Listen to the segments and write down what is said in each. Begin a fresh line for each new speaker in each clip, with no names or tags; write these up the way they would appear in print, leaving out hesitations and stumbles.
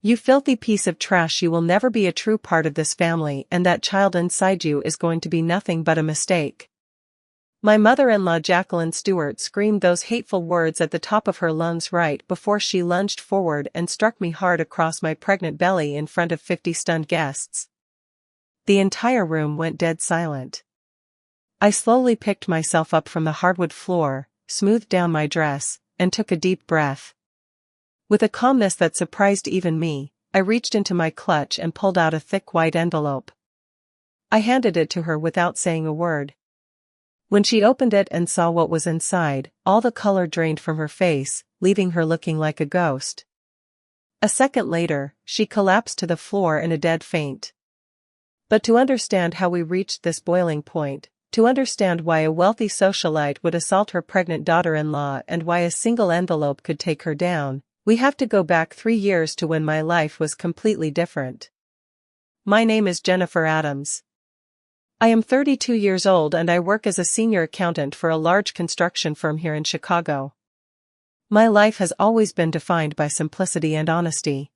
You filthy piece of trash, you will never be a true part of this family, and that child inside you is going to be nothing but a mistake. My mother-in-law Jacqueline Stewart screamed those hateful words at the top of her lungs right before she lunged forward and struck me hard across my pregnant belly in front of 50 stunned guests. The entire room went dead silent. I slowly picked myself up from the hardwood floor, smoothed down my dress, and took a deep breath. With a calmness that surprised even me, I reached into my clutch and pulled out a thick white envelope. I handed it to her without saying a word. When she opened it and saw what was inside, all the color drained from her face, leaving her looking like a ghost. A second later, she collapsed to the floor in a dead faint. But to understand how we reached this boiling point, to understand why a wealthy socialite would assault her pregnant daughter-in-law and why a single envelope could take her down, we have to go back 3 years to when my life was completely different. My name is Jennifer Adams. I am 32 years old and I work as a senior accountant for a large construction firm here in Chicago. My life has always been defined by simplicity and honesty.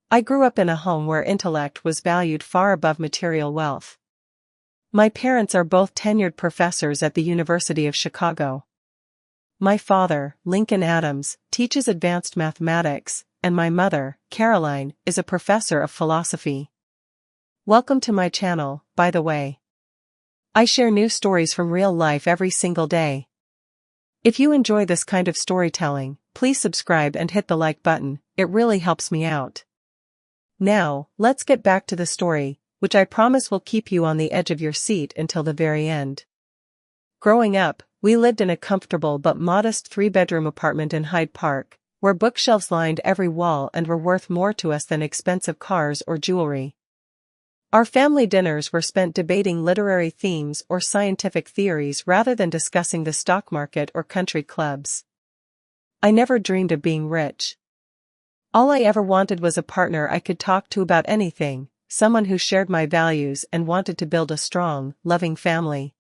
I grew up in a home where intellect was valued far above material wealth. My parents are both tenured professors at the University of Chicago. My father, Lincoln Adams, teaches advanced mathematics, and my mother, Caroline, is a professor of philosophy. Welcome to my channel, by the way. I share new stories from real life every single day. If you enjoy this kind of storytelling, please subscribe and hit the like button, it really helps me out. Now, let's get back to the story, which I promise will keep you on the edge of your seat until the very end. Growing up, we lived in a comfortable but modest 3-bedroom apartment in Hyde Park, where bookshelves lined every wall and were worth more to us than expensive cars or jewelry. Our family dinners were spent debating literary themes or scientific theories rather than discussing the stock market or country clubs. I never dreamed of being rich. All I ever wanted was a partner I could talk to about anything, someone who shared my values and wanted to build a strong, loving family.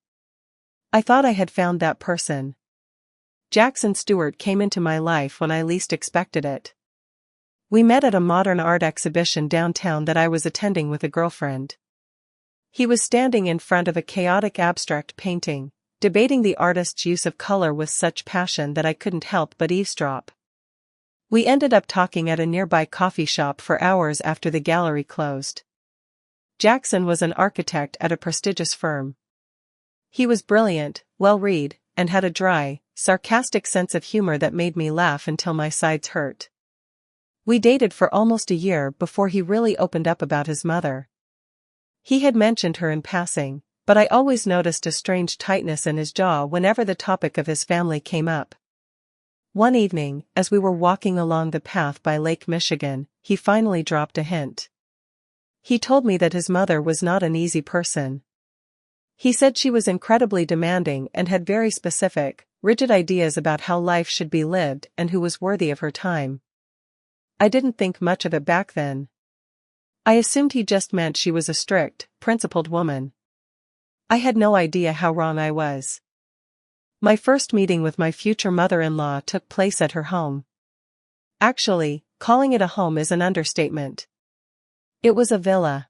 I thought I had found that person. Jackson Stewart came into my life when I least expected it. We met at a modern art exhibition downtown that I was attending with a girlfriend. He was standing in front of a chaotic abstract painting, debating the artist's use of color with such passion that I couldn't help but eavesdrop. We ended up talking at a nearby coffee shop for hours after the gallery closed. Jackson was an architect at a prestigious firm. He was brilliant, well-read, and had a dry, sarcastic sense of humor that made me laugh until my sides hurt. We dated for almost a year before he really opened up about his mother. He had mentioned her in passing, but I always noticed a strange tightness in his jaw whenever the topic of his family came up. One evening, as we were walking along the path by Lake Michigan, he finally dropped a hint. He told me that his mother was not an easy person. He said she was incredibly demanding and had very specific, rigid ideas about how life should be lived and who was worthy of her time. I didn't think much of it back then. I assumed he just meant she was a strict, principled woman. I had no idea how wrong I was. My first meeting with my future mother-in-law took place at her home. Actually, calling it a home is an understatement. It was a villa.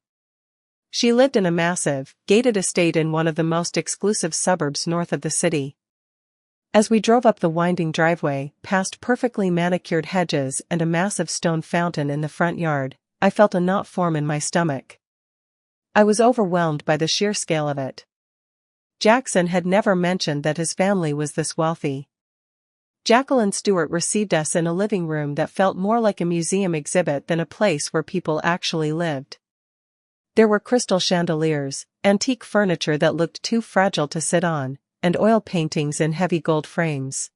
She lived in a massive, gated estate in one of the most exclusive suburbs north of the city. As we drove up the winding driveway, past perfectly manicured hedges and a massive stone fountain in the front yard, I felt a knot form in my stomach. I was overwhelmed by the sheer scale of it. Jackson had never mentioned that his family was this wealthy. Jacqueline Stewart received us in a living room that felt more like a museum exhibit than a place where people actually lived. There were crystal chandeliers, antique furniture that looked too fragile to sit on, and oil paintings in heavy gold frames.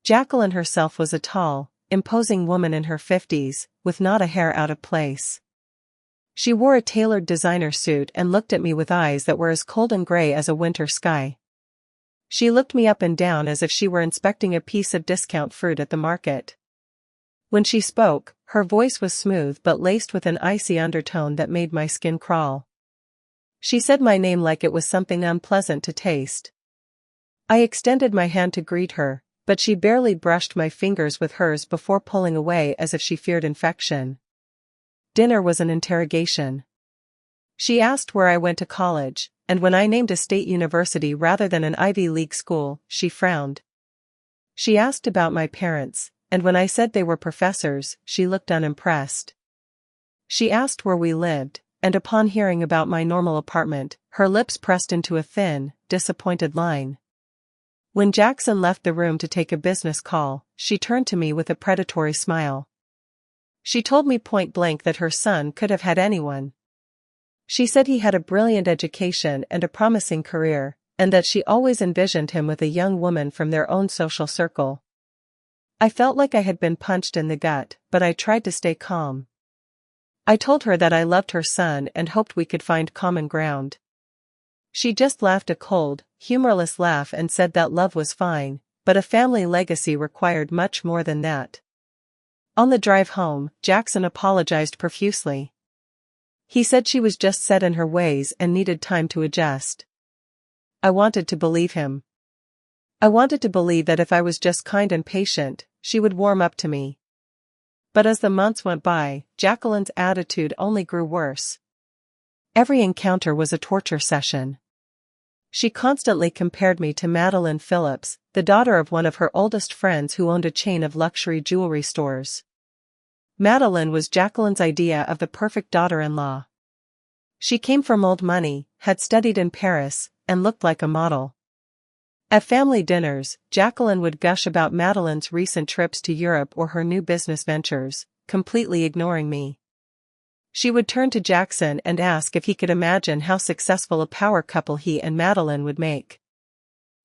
Jacqueline herself was a tall, imposing woman in her 50s, with not a hair out of place. She wore a tailored designer suit and looked at me with eyes that were as cold and gray as a winter sky. She looked me up and down as if she were inspecting a piece of discount fruit at the market. When she spoke, her voice was smooth but laced with an icy undertone that made my skin crawl. She said my name like it was something unpleasant to taste. I extended my hand to greet her, but she barely brushed my fingers with hers before pulling away as if she feared infection. Dinner was an interrogation. She asked where I went to college, and when I named a state university rather than an Ivy League school, she frowned. She asked about my parents, and when I said they were professors, she looked unimpressed. She asked where we lived, and upon hearing about my normal apartment, her lips pressed into a thin, disappointed line. When Jackson left the room to take a business call, she turned to me with a predatory smile. She told me point blank that her son could have had anyone. She said he had a brilliant education and a promising career, and that she always envisioned him with a young woman from their own social circle. I felt like I had been punched in the gut, but I tried to stay calm. I told her that I loved her son and hoped we could find common ground. She just laughed a cold, humorless laugh and said that love was fine, but a family legacy required much more than that. On the drive home, Jackson apologized profusely. He said she was just set in her ways and needed time to adjust. I wanted to believe him. I wanted to believe that if I was just kind and patient, she would warm up to me. But as the months went by, Jacqueline's attitude only grew worse. Every encounter was a torture session. She constantly compared me to Madeline Phillips, the daughter of one of her oldest friends who owned a chain of luxury jewelry stores. Madeline was Jacqueline's idea of the perfect daughter-in-law. She came from old money, had studied in Paris, and looked like a model. At family dinners, Jacqueline would gush about Madeline's recent trips to Europe or her new business ventures, completely ignoring me. She would turn to Jackson and ask if he could imagine how successful a power couple he and Madeline would make.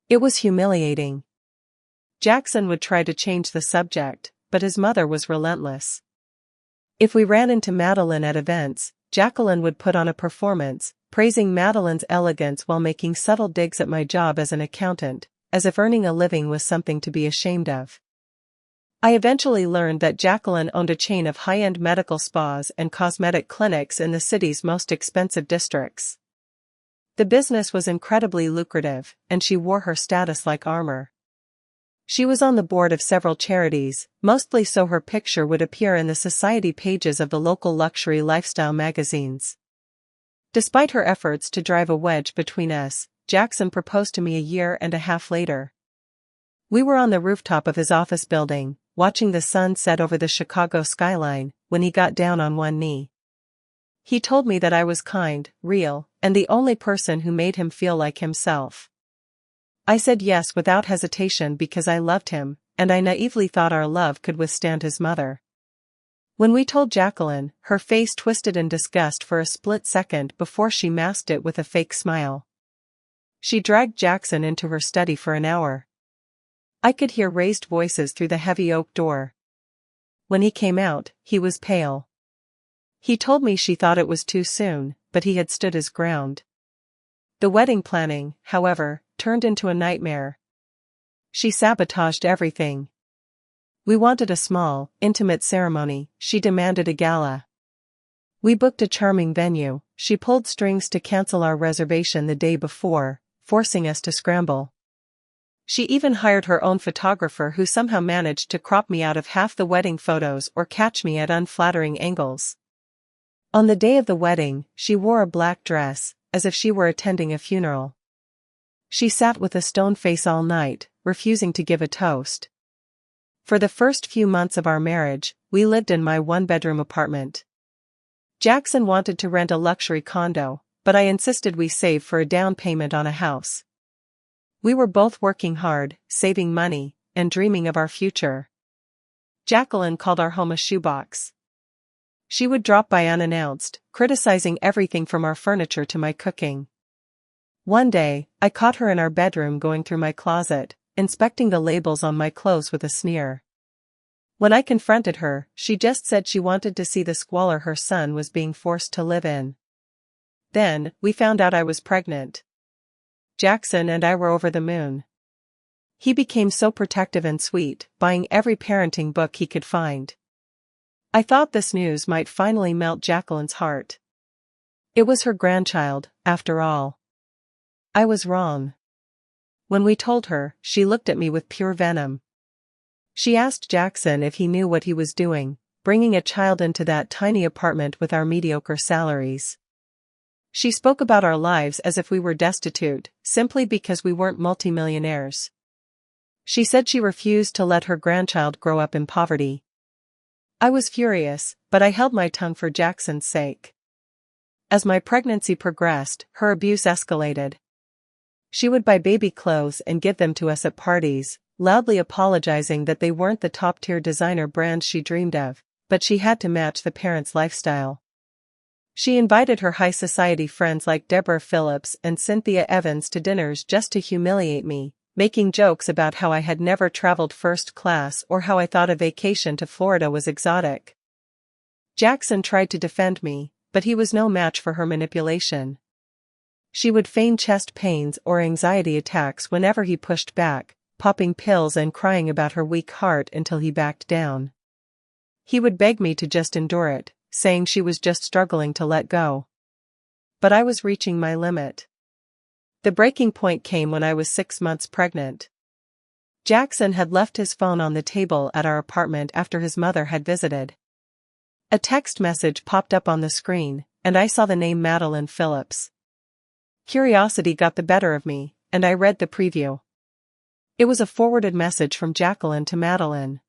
It was humiliating. Jackson would try to change the subject, but his mother was relentless. If we ran into Madeline at events, Jacqueline would put on a performance, praising Madeline's elegance while making subtle digs at my job as an accountant, as if earning a living was something to be ashamed of. I eventually learned that Jacqueline owned a chain of high-end medical spas and cosmetic clinics in the city's most expensive districts. The business was incredibly lucrative, and she wore her status like armor. She was on the board of several charities, mostly so her picture would appear in the society pages of the local luxury lifestyle magazines. Despite her efforts to drive a wedge between us, Jackson proposed to me a year and a half later. We were on the rooftop of his office building, watching the sun set over the Chicago skyline, when he got down on one knee. He told me that I was kind, real, and the only person who made him feel like himself. I said yes without hesitation because I loved him, and I naively thought our love could withstand his mother. When we told Jacqueline, her face twisted in disgust for a split second before she masked it with a fake smile. She dragged Jackson into her study for an hour. I could hear raised voices through the heavy oak door. When he came out, he was pale. He told me she thought it was too soon, but he had stood his ground. The wedding planning, however, turned into a nightmare. She sabotaged everything. We wanted a small, intimate ceremony, she demanded a gala. We booked a charming venue, she pulled strings to cancel our reservation the day before, forcing us to scramble. She even hired her own photographer who somehow managed to crop me out of half the wedding photos or catch me at unflattering angles. On the day of the wedding, she wore a black dress, as if she were attending a funeral. She sat with a stone face all night, refusing to give a toast. For the first few months of our marriage, we lived in my one-bedroom apartment. Jackson wanted to rent a luxury condo, but I insisted we save for a down payment on a house. We were both working hard, saving money, and dreaming of our future. Jacqueline called our home a shoebox. She would drop by unannounced, criticizing everything from our furniture to my cooking. One day, I caught her in our bedroom going through my closet, inspecting the labels on my clothes with a sneer. When I confronted her, she just said she wanted to see the squalor her son was being forced to live in. Then, we found out I was pregnant. Jackson and I were over the moon. He became so protective and sweet, buying every parenting book he could find. I thought this news might finally melt Jacqueline's heart. It was her grandchild, after all. I was wrong. When we told her, she looked at me with pure venom. She asked Jackson if he knew what he was doing, bringing a child into that tiny apartment with our mediocre salaries. She spoke about our lives as if we were destitute, simply because we weren't multimillionaires. She said she refused to let her grandchild grow up in poverty. I was furious, but I held my tongue for Jackson's sake. As my pregnancy progressed, her abuse escalated. She would buy baby clothes and give them to us at parties, loudly apologizing that they weren't the top-tier designer brands she dreamed of, but she had to match the parents' lifestyle. She invited her high society friends like Deborah Phillips and Cynthia Evans to dinners just to humiliate me, making jokes about how I had never traveled first class or how I thought a vacation to Florida was exotic. Jackson tried to defend me, but he was no match for her manipulation. She would feign chest pains or anxiety attacks whenever he pushed back, popping pills and crying about her weak heart until he backed down. He would beg me to just endure it, saying she was just struggling to let go. But I was reaching my limit. The breaking point came when I was 6 months pregnant. Jackson had left his phone on the table at our apartment after his mother had visited. A text message popped up on the screen, and I saw the name Madeline Phillips. Curiosity got the better of me, and I read the preview. It was a forwarded message from Jacqueline to Madeline.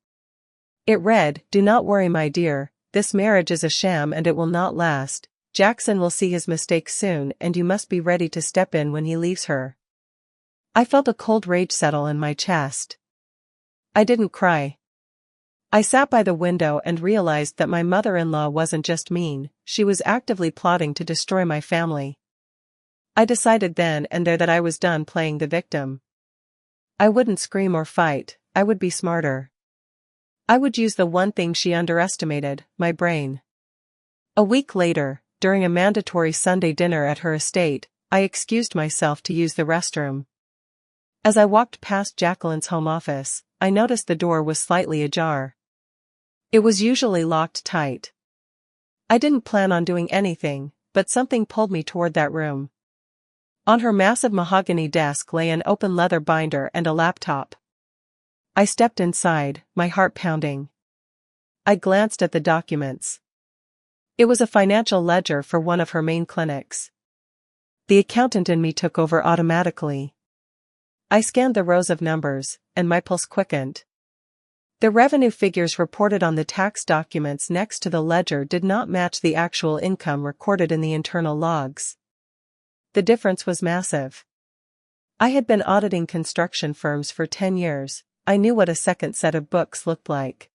It read, "Do not worry, my dear, this marriage is a sham and it will not last. Jackson will see his mistake soon and you must be ready to step in when he leaves her." I felt a cold rage settle in my chest. I didn't cry. I sat by the window and realized that my mother-in-law wasn't just mean, she was actively plotting to destroy my family. I decided then and there that I was done playing the victim. I wouldn't scream or fight, I would be smarter. I would use the one thing she underestimated, my brain. A week later, during a mandatory Sunday dinner at her estate, I excused myself to use the restroom. As I walked past Jacqueline's home office, I noticed the door was slightly ajar. It was usually locked tight. I didn't plan on doing anything, but something pulled me toward that room. On her massive mahogany desk lay an open leather binder and a laptop. I stepped inside, my heart pounding. I glanced at the documents. It was a financial ledger for one of her main clinics. The accountant in me took over automatically. I scanned the rows of numbers, and my pulse quickened. The revenue figures reported on the tax documents next to the ledger did not match the actual income recorded in the internal logs. The difference was massive. I had been auditing construction firms for 10 years, I knew what a second set of books looked like.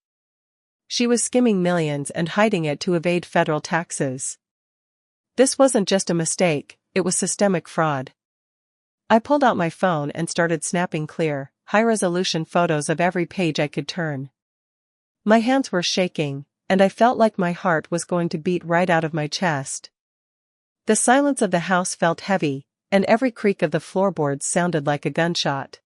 She was skimming millions and hiding it to evade federal taxes. This wasn't just a mistake, it was systemic fraud. I pulled out my phone and started snapping clear, high-resolution photos of every page I could turn. My hands were shaking, and I felt like my heart was going to beat right out of my chest. The silence of the house felt heavy, and every creak of the floorboards sounded like a gunshot.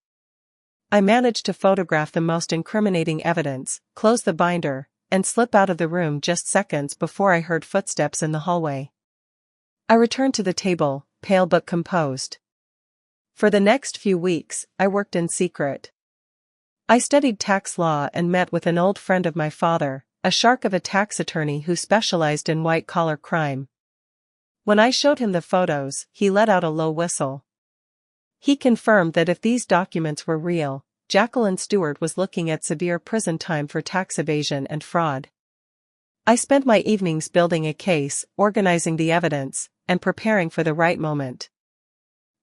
I managed to photograph the most incriminating evidence, close the binder, and slip out of the room just seconds before I heard footsteps in the hallway. I returned to the table, pale but composed. For the next few weeks, I worked in secret. I studied tax law and met with an old friend of my father, a shark of a tax attorney who specialized in white-collar crime. When I showed him the photos, he let out a low whistle. He confirmed that if these documents were real, Jacqueline Stewart was looking at severe prison time for tax evasion and fraud. I spent my evenings building a case, organizing the evidence, and preparing for the right moment.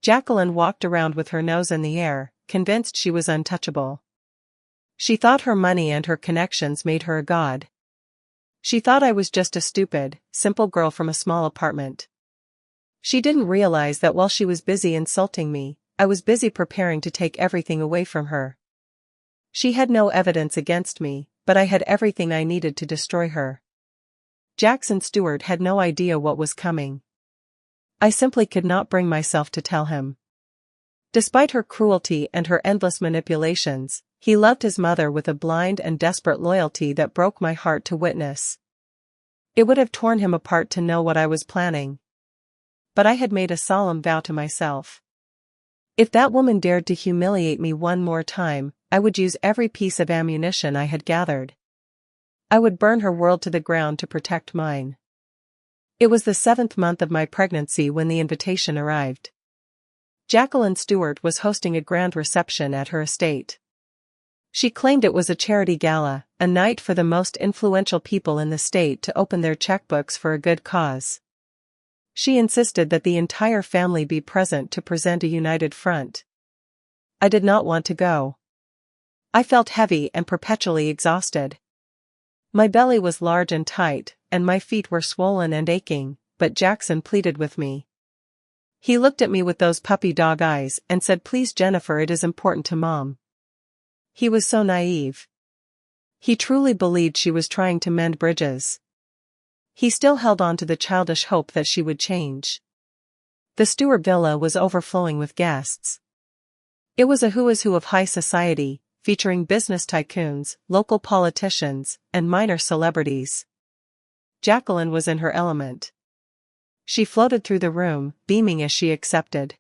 Jacqueline walked around with her nose in the air, convinced she was untouchable. She thought her money and her connections made her a god. She thought I was just a stupid, simple girl from a small apartment. She didn't realize that while she was busy insulting me, I was busy preparing to take everything away from her. She had no evidence against me, but I had everything I needed to destroy her. Jackson Stewart had no idea what was coming. I simply could not bring myself to tell him. Despite her cruelty and her endless manipulations, he loved his mother with a blind and desperate loyalty that broke my heart to witness. It would have torn him apart to know what I was planning. But I had made a solemn vow to myself. If that woman dared to humiliate me one more time, I would use every piece of ammunition I had gathered. I would burn her world to the ground to protect mine. It was the 7th month of my pregnancy when the invitation arrived. Jacqueline Stewart was hosting a grand reception at her estate. She claimed it was a charity gala, a night for the most influential people in the state to open their checkbooks for a good cause. She insisted that the entire family be present to present a united front. I did not want to go. I felt heavy and perpetually exhausted. My belly was large and tight, and my feet were swollen and aching, but Jackson pleaded with me. He looked at me with those puppy dog eyes and said, "Please, Jennifer, it is important to Mom." He was so naive. He truly believed she was trying to mend bridges. He still held on to the childish hope that she would change. The Stewart villa was overflowing with guests. It was a who is who of high society, featuring business tycoons, local politicians, and minor celebrities. Jacqueline was in her element. She floated through the room, beaming as she accepted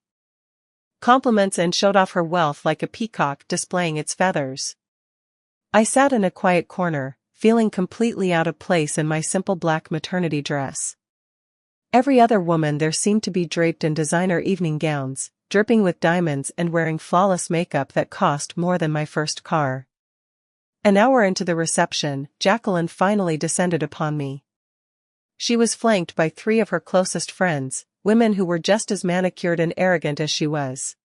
compliments and showed off her wealth like a peacock displaying its feathers. I sat in a quiet corner, feeling completely out of place in my simple black maternity dress. Every other woman there seemed to be draped in designer evening gowns, dripping with diamonds and wearing flawless makeup that cost more than my first car. An hour into the reception, Jacqueline finally descended upon me. She was flanked by 3 of her closest friends, women who were just as manicured and arrogant as she was.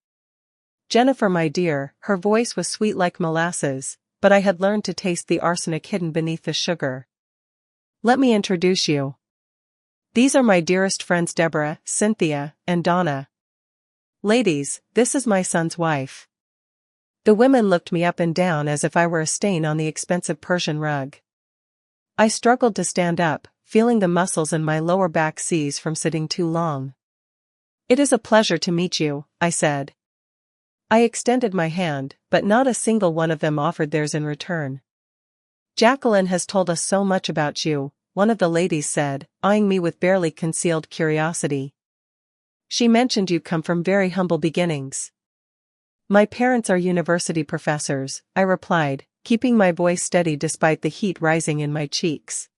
"Jennifer, my dear," her voice was sweet like molasses, but I had learned to taste the arsenic hidden beneath the sugar. "Let me introduce you. These are my dearest friends Deborah, Cynthia, and Donna. Ladies, this is my son's wife." The women looked me up and down as if I were a stain on the expensive Persian rug. I struggled to stand up, feeling the muscles in my lower back seize from sitting too long. "It is a pleasure to meet you," I said. I extended my hand, but not a single one of them offered theirs in return. "Jacqueline has told us so much about you," one of the ladies said, eyeing me with barely concealed curiosity. "She mentioned you come from very humble beginnings." "My parents are university professors," I replied, keeping my voice steady despite the heat rising in my cheeks.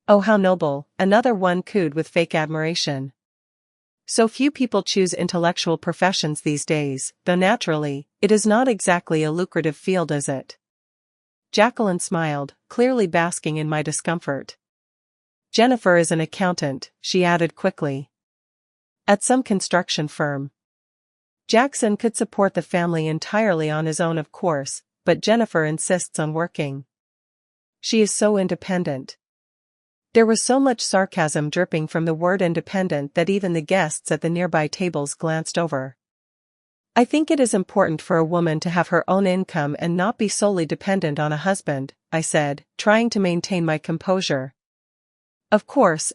"Oh, how noble," another one cooed with fake admiration. "So few people choose intellectual professions these days, though naturally, it is not exactly a lucrative field, is it?" Jacqueline smiled, clearly basking in my discomfort. "Jennifer is an accountant," she added quickly. "At some construction firm. Jackson could support the family entirely on his own, of course, but Jennifer insists on working. She is so independent." There was so much sarcasm dripping from the word independent that even the guests at the nearby tables glanced over. "I think it is important for a woman to have her own income and not be solely dependent on a husband," I said, trying to maintain my composure. Of course,"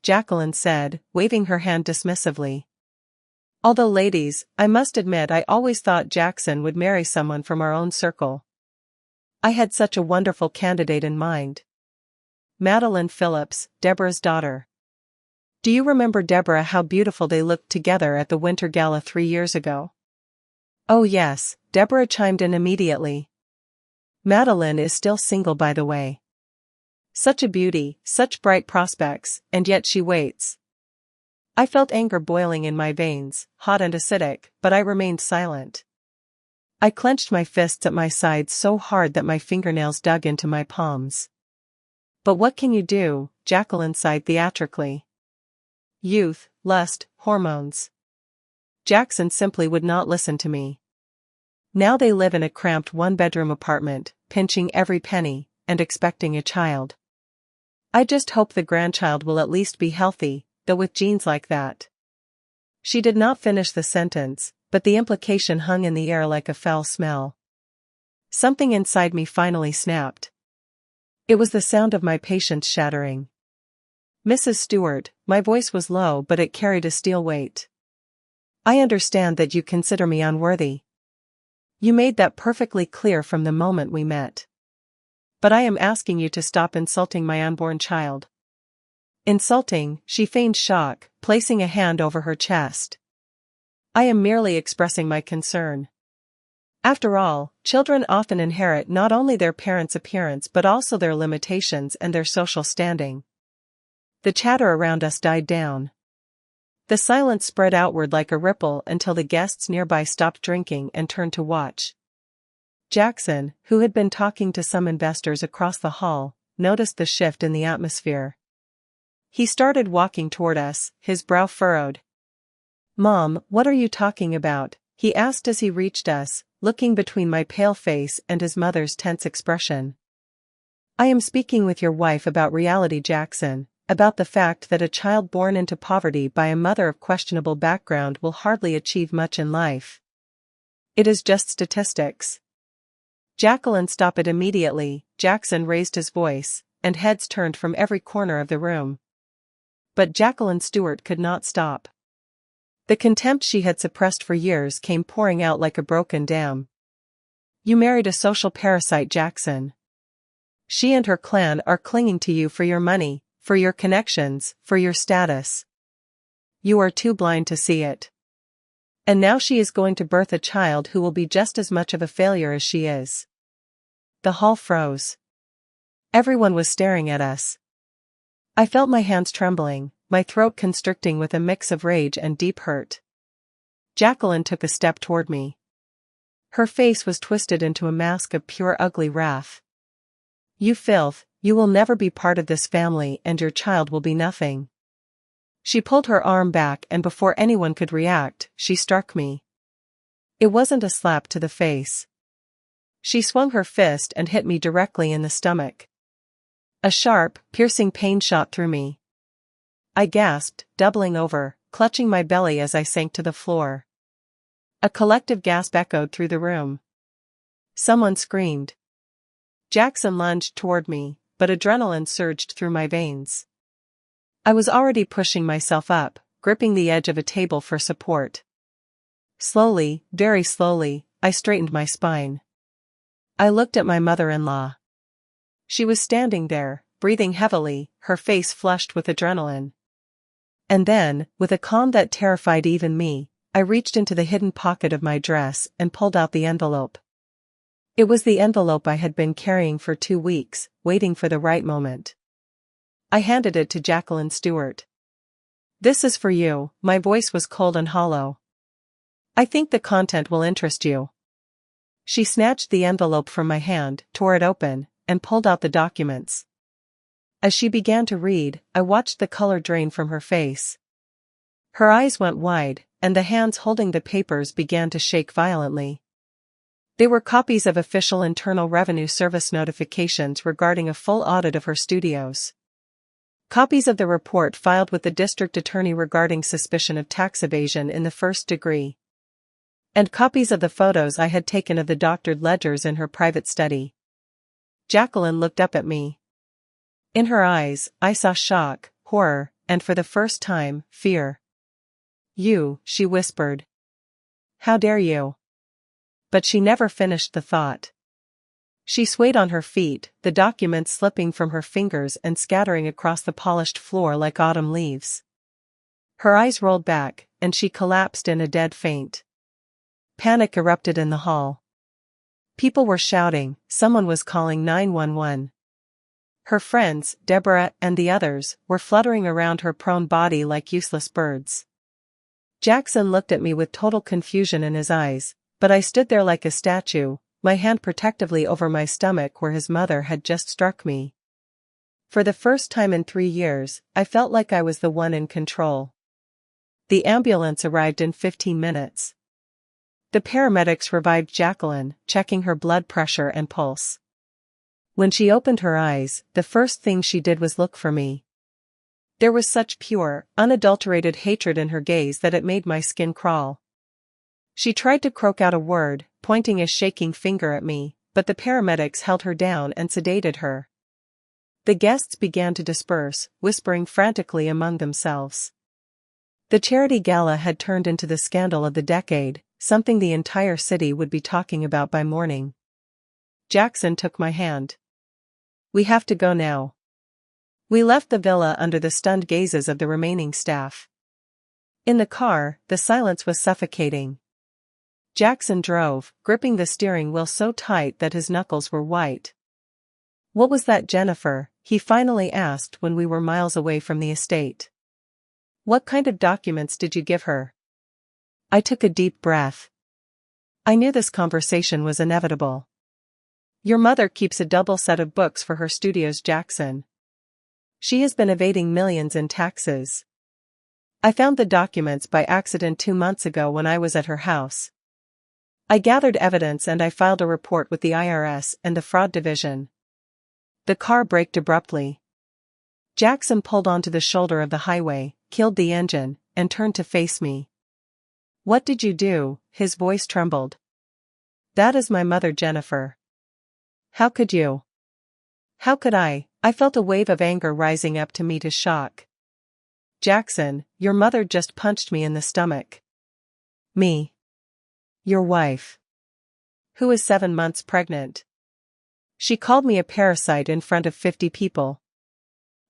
Jacqueline said, waving her hand dismissively. "Although ladies, I must admit I always thought Jackson would marry someone from our own circle. I had such a wonderful candidate in mind. Madeline Phillips, Deborah's daughter. Do you remember Deborah, how beautiful they looked together at the Winter Gala 3 years ago?" "Oh yes," Deborah chimed in immediately. "Madeline is still single, by the way. Such a beauty, such bright prospects, and yet she waits." I felt anger boiling in my veins, hot and acidic, but I remained silent. I clenched my fists at my sides so hard that my fingernails dug into my palms. "But what can you do?" Jacqueline sighed theatrically. "Youth, lust, hormones. Jackson simply would not listen to me. Now they live in a cramped 1-bedroom apartment, pinching every penny, and expecting a child. I just hope the grandchild will at least be healthy, though with genes like that." She did not finish the sentence, but the implication hung in the air like a foul smell. Something inside me finally snapped. It was the sound of my patience shattering. "Mrs. Stewart," my voice was low but it carried a steel weight. "I understand that you consider me unworthy. You made that perfectly clear from the moment we met. But I am asking you to stop insulting my unborn child." "Insulting?" She feigned shock, placing a hand over her chest. "I am merely expressing my concern." After all, children often inherit not only their parents' appearance but also their limitations and their social standing. The chatter around us died down. The silence spread outward like a ripple until the guests nearby stopped drinking and turned to watch. Jackson, who had been talking to some investors across the hall, noticed the shift in the atmosphere. He started walking toward us, his brow furrowed. "Mom, what are you talking about?" he asked as he reached us, looking between my pale face and his mother's tense expression. "I am speaking with your wife about reality, Jackson, about the fact that a child born into poverty by a mother of questionable background will hardly achieve much in life. It is just statistics." "Jacqueline, stop it immediately," Jackson raised his voice, and heads turned from every corner of the room. But Jacqueline Stewart could not stop. The contempt she had suppressed for years came pouring out like a broken dam. "You married a social parasite, Jackson. She and her clan are clinging to you for your money, for your connections, for your status. You are too blind to see it. And now she is going to birth a child who will be just as much of a failure as she is." The hall froze. Everyone was staring at us. I felt my hands trembling, my throat constricting with a mix of rage and deep hurt. Jacqueline took a step toward me. Her face was twisted into a mask of pure ugly wrath. "You filth, you will never be part of this family and your child will be nothing." She pulled her arm back and before anyone could react, she struck me. It wasn't a slap to the face. She swung her fist and hit me directly in the stomach. A sharp, piercing pain shot through me. I gasped, doubling over, clutching my belly as I sank to the floor. A collective gasp echoed through the room. Someone screamed. Jackson lunged toward me, but adrenaline surged through my veins. I was already pushing myself up, gripping the edge of a table for support. Slowly, very slowly, I straightened my spine. I looked at my mother-in-law. She was standing there, breathing heavily, her face flushed with adrenaline. And then, with a calm that terrified even me, I reached into the hidden pocket of my dress and pulled out the envelope. It was the envelope I had been carrying for 2 weeks, waiting for the right moment. I handed it to Jacqueline Stewart. "This is for you." My voice was cold and hollow. "I think the content will interest you." She snatched the envelope from my hand, tore it open, and pulled out the documents. As she began to read, I watched the color drain from her face. Her eyes went wide, and the hands holding the papers began to shake violently. They were copies of official Internal Revenue Service notifications regarding a full audit of her studios. Copies of the report filed with the district attorney regarding suspicion of tax evasion in the first degree. And copies of the photos I had taken of the doctored ledgers in her private study. Jacqueline looked up at me. In her eyes, I saw shock, horror, and for the first time, fear. "You," she whispered. "How dare you?" But she never finished the thought. She swayed on her feet, the documents slipping from her fingers and scattering across the polished floor like autumn leaves. Her eyes rolled back, and she collapsed in a dead faint. Panic erupted in the hall. People were shouting, someone was calling 911. Her friends, Deborah and the others, were fluttering around her prone body like useless birds. Jackson looked at me with total confusion in his eyes, but I stood there like a statue, my hand protectively over my stomach where his mother had just struck me. For the first time in 3 years, I felt like I was the one in control. The ambulance arrived in 15 minutes. The paramedics revived Jacqueline, checking her blood pressure and pulse. When she opened her eyes, the first thing she did was look for me. There was such pure, unadulterated hatred in her gaze that it made my skin crawl. She tried to croak out a word, pointing a shaking finger at me, but the paramedics held her down and sedated her. The guests began to disperse, whispering frantically among themselves. The charity gala had turned into the scandal of the decade, something the entire city would be talking about by morning. Jackson took my hand. "We have to go now." We left the villa under the stunned gazes of the remaining staff. In the car, the silence was suffocating. Jackson drove, gripping the steering wheel so tight that his knuckles were white. "What was that, Jennifer?" he finally asked when we were miles away from the estate. "What kind of documents did you give her?" I took a deep breath. I knew this conversation was inevitable. "Your mother keeps a double set of books for her studios, Jackson. She has been evading millions in taxes. I found the documents by accident 2 months ago when I was at her house. I gathered evidence and I filed a report with the IRS and the fraud division." The car braked abruptly. Jackson pulled onto the shoulder of the highway, killed the engine, and turned to face me. "What did you do?" His voice trembled. "That is my mother, Jennifer." "How could you?" "How could I?" I felt a wave of anger rising up to meet his shock. "Jackson, your mother just punched me in the stomach." "Me? Your wife? Who is 7 months pregnant? She called me a parasite in front of 50 people.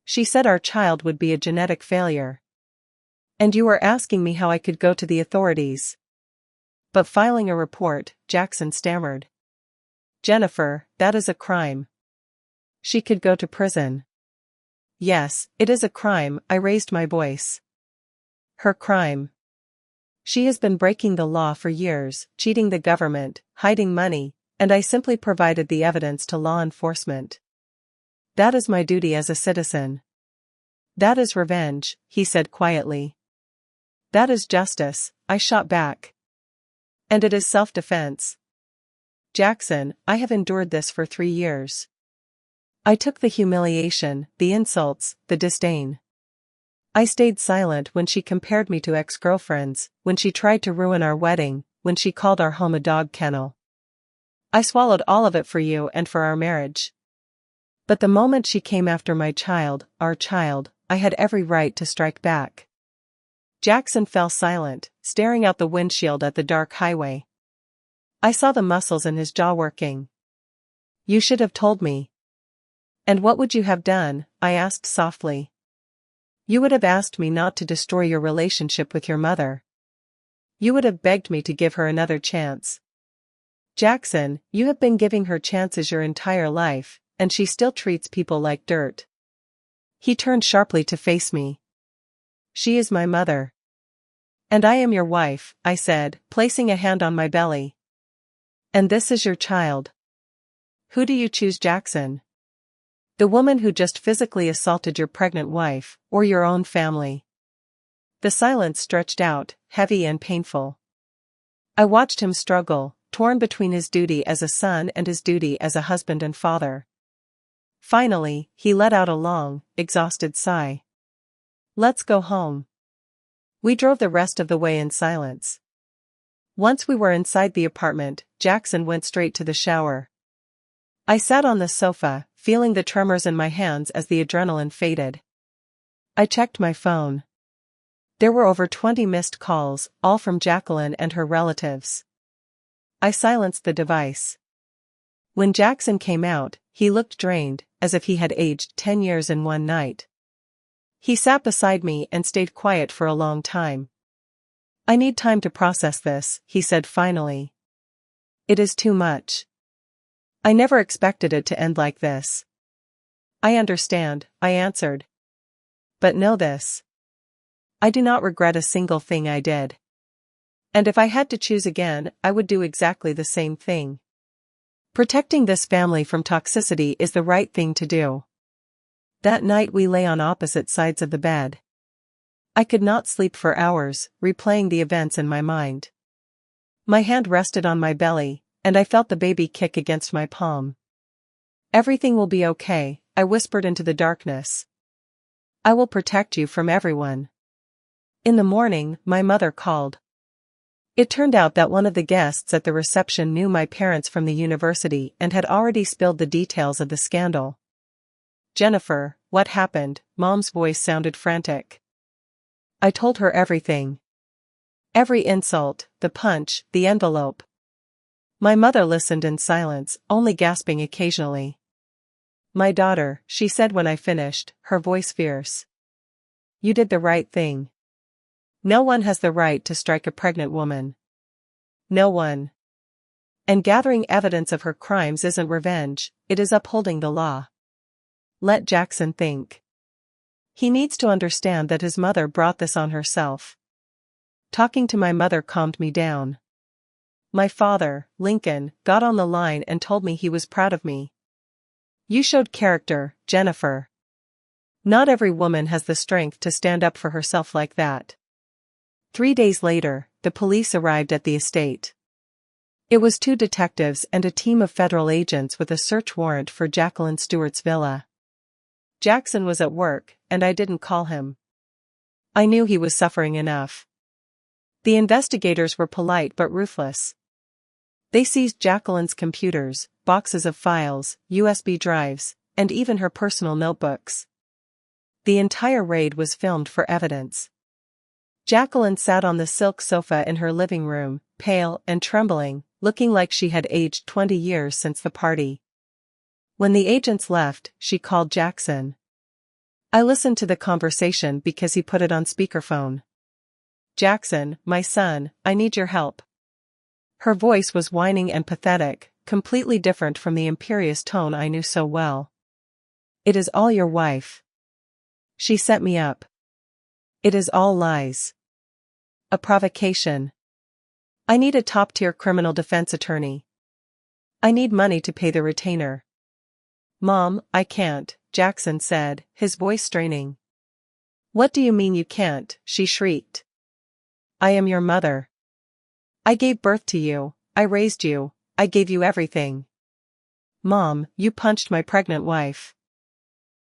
She said our child would be a genetic failure. And you were asking me how I could go to the authorities." "But filing a report," Jackson stammered. "Jennifer, that is a crime. She could go to prison." "Yes, it is a crime," I raised my voice. "Her crime. She has been breaking the law for years, cheating the government, hiding money, and I simply provided the evidence to law enforcement. That is my duty as a citizen." "That is revenge," he said quietly. "That is justice," I shot back. "And it is self-defense. Jackson, I have endured this for 3 years. I took the humiliation, the insults, the disdain. I stayed silent when she compared me to ex-girlfriends, when she tried to ruin our wedding, when she called our home a dog kennel. I swallowed all of it for you and for our marriage. But the moment she came after my child, our child, I had every right to strike back." Jackson fell silent, staring out the windshield at the dark highway. I saw the muscles in his jaw working. "You should have told me." "And what would you have done?" I asked softly. "You would have asked me not to destroy your relationship with your mother. You would have begged me to give her another chance. Jackson, you have been giving her chances your entire life, and she still treats people like dirt." He turned sharply to face me. "She is my mother. And I am your wife," I said, placing a hand on my belly. "And this is your child. Who do you choose, Jackson? The woman who just physically assaulted your pregnant wife, or your own family?" The silence stretched out, heavy and painful. I watched him struggle, torn between his duty as a son and his duty as a husband and father. Finally, he let out a long, exhausted sigh. "Let's go home." We drove the rest of the way in silence. Once we were inside the apartment, Jackson went straight to the shower. I sat on the sofa, feeling the tremors in my hands as the adrenaline faded. I checked my phone. There were over 20 missed calls, all from Jacqueline and her relatives. I silenced the device. When Jackson came out, he looked drained, as if he had aged 10 years in one night. He sat beside me and stayed quiet for a long time. "I need time to process this," he said finally. "It is too much. I never expected it to end like this." "I understand," I answered. "But know this. I do not regret a single thing I did. And if I had to choose again, I would do exactly the same thing. Protecting this family from toxicity is the right thing to do." That night we lay on opposite sides of the bed. I could not sleep for hours, replaying the events in my mind. My hand rested on my belly, and I felt the baby kick against my palm. "Everything will be okay," I whispered into the darkness. "I will protect you from everyone." In the morning, my mother called. It turned out that one of the guests at the reception knew my parents from the university and had already spilled the details of the scandal. "Jennifer, what happened?" Mom's voice sounded frantic. I told her everything. Every insult, the punch, the envelope. My mother listened in silence, only gasping occasionally. "My daughter," she said when I finished, her voice fierce. "You did the right thing. No one has the right to strike a pregnant woman. No one. And gathering evidence of her crimes isn't revenge, it is upholding the law. Let Jackson think. He needs to understand that his mother brought this on herself. Talking to my mother calmed me down. My father, Lincoln, got on the line and told me he was proud of me. You showed character, Jennifer. Not every woman has the strength to stand up for herself like that. 3 days later, the police arrived at the estate. It was 2 detectives and a team of federal agents with a search warrant for Jacqueline Stewart's villa. Jackson was at work, and I didn't call him. I knew he was suffering enough. The investigators were polite but ruthless. They seized Jacqueline's computers, boxes of files, USB drives, and even her personal notebooks. The entire raid was filmed for evidence. Jacqueline sat on the silk sofa in her living room, pale and trembling, looking like she had aged 20 years since the party. When the agents left, she called Jackson. I listened to the conversation because he put it on speakerphone. Jackson, my son, I need your help. Her voice was whining and pathetic, completely different from the imperious tone I knew so well. It is all your wife. She set me up. It is all lies. A provocation. I need a top-tier criminal defense attorney. I need money to pay the retainer. Mom, I can't, Jackson said, his voice straining. What do you mean you can't? She shrieked. I am your mother. I gave birth to you, I raised you, I gave you everything. Mom, you punched my pregnant wife.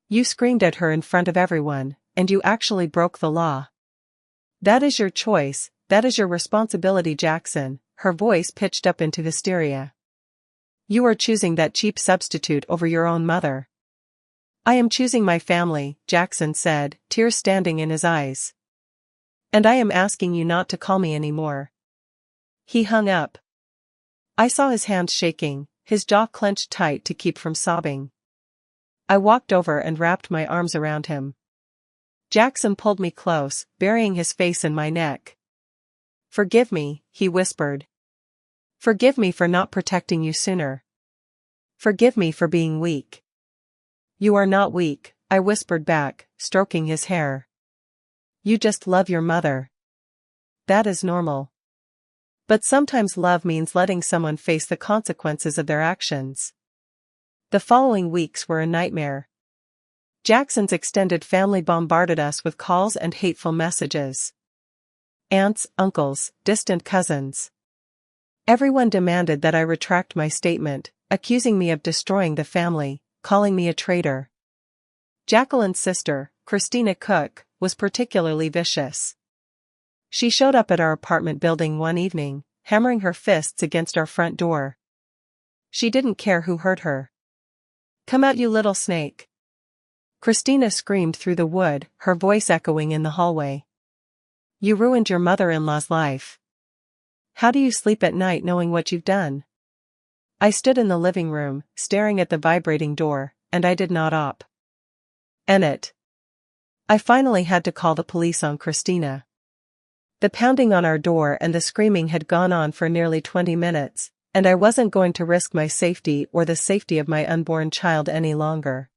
You screamed at her in front of everyone, and you actually broke the law. That is your choice, that is your responsibility, Jackson, her voice pitched up into hysteria. You are choosing that cheap substitute over your own mother. I am choosing my family, Jackson said, tears standing in his eyes. And I am asking you not to call me anymore. He hung up. I saw his hands shaking, his jaw clenched tight to keep from sobbing. I walked over and wrapped my arms around him. Jackson pulled me close, burying his face in my neck. Forgive me, he whispered. Forgive me for not protecting you sooner. Forgive me for being weak. You are not weak, I whispered back, stroking his hair. You just love your mother. That is normal. But sometimes love means letting someone face the consequences of their actions. The following weeks were a nightmare. Jackson's extended family bombarded us with calls and hateful messages. Aunts, uncles, distant cousins. Everyone demanded that I retract my statement, accusing me of destroying the family, calling me a traitor. Jacqueline's sister, Christina Cook, was particularly vicious. She showed up at our apartment building one evening, hammering her fists against our front door. She didn't care who heard her. Come out, you little snake. Christina screamed through the wood, her voice echoing in the hallway. You ruined your mother-in-law's life. How do you sleep at night knowing what you've done? I stood in the living room, staring at the vibrating door, and I did not op. It. I finally had to call the police on Christina. The pounding on our door and the screaming had gone on for nearly 20 minutes, and I wasn't going to risk my safety or the safety of my unborn child any longer.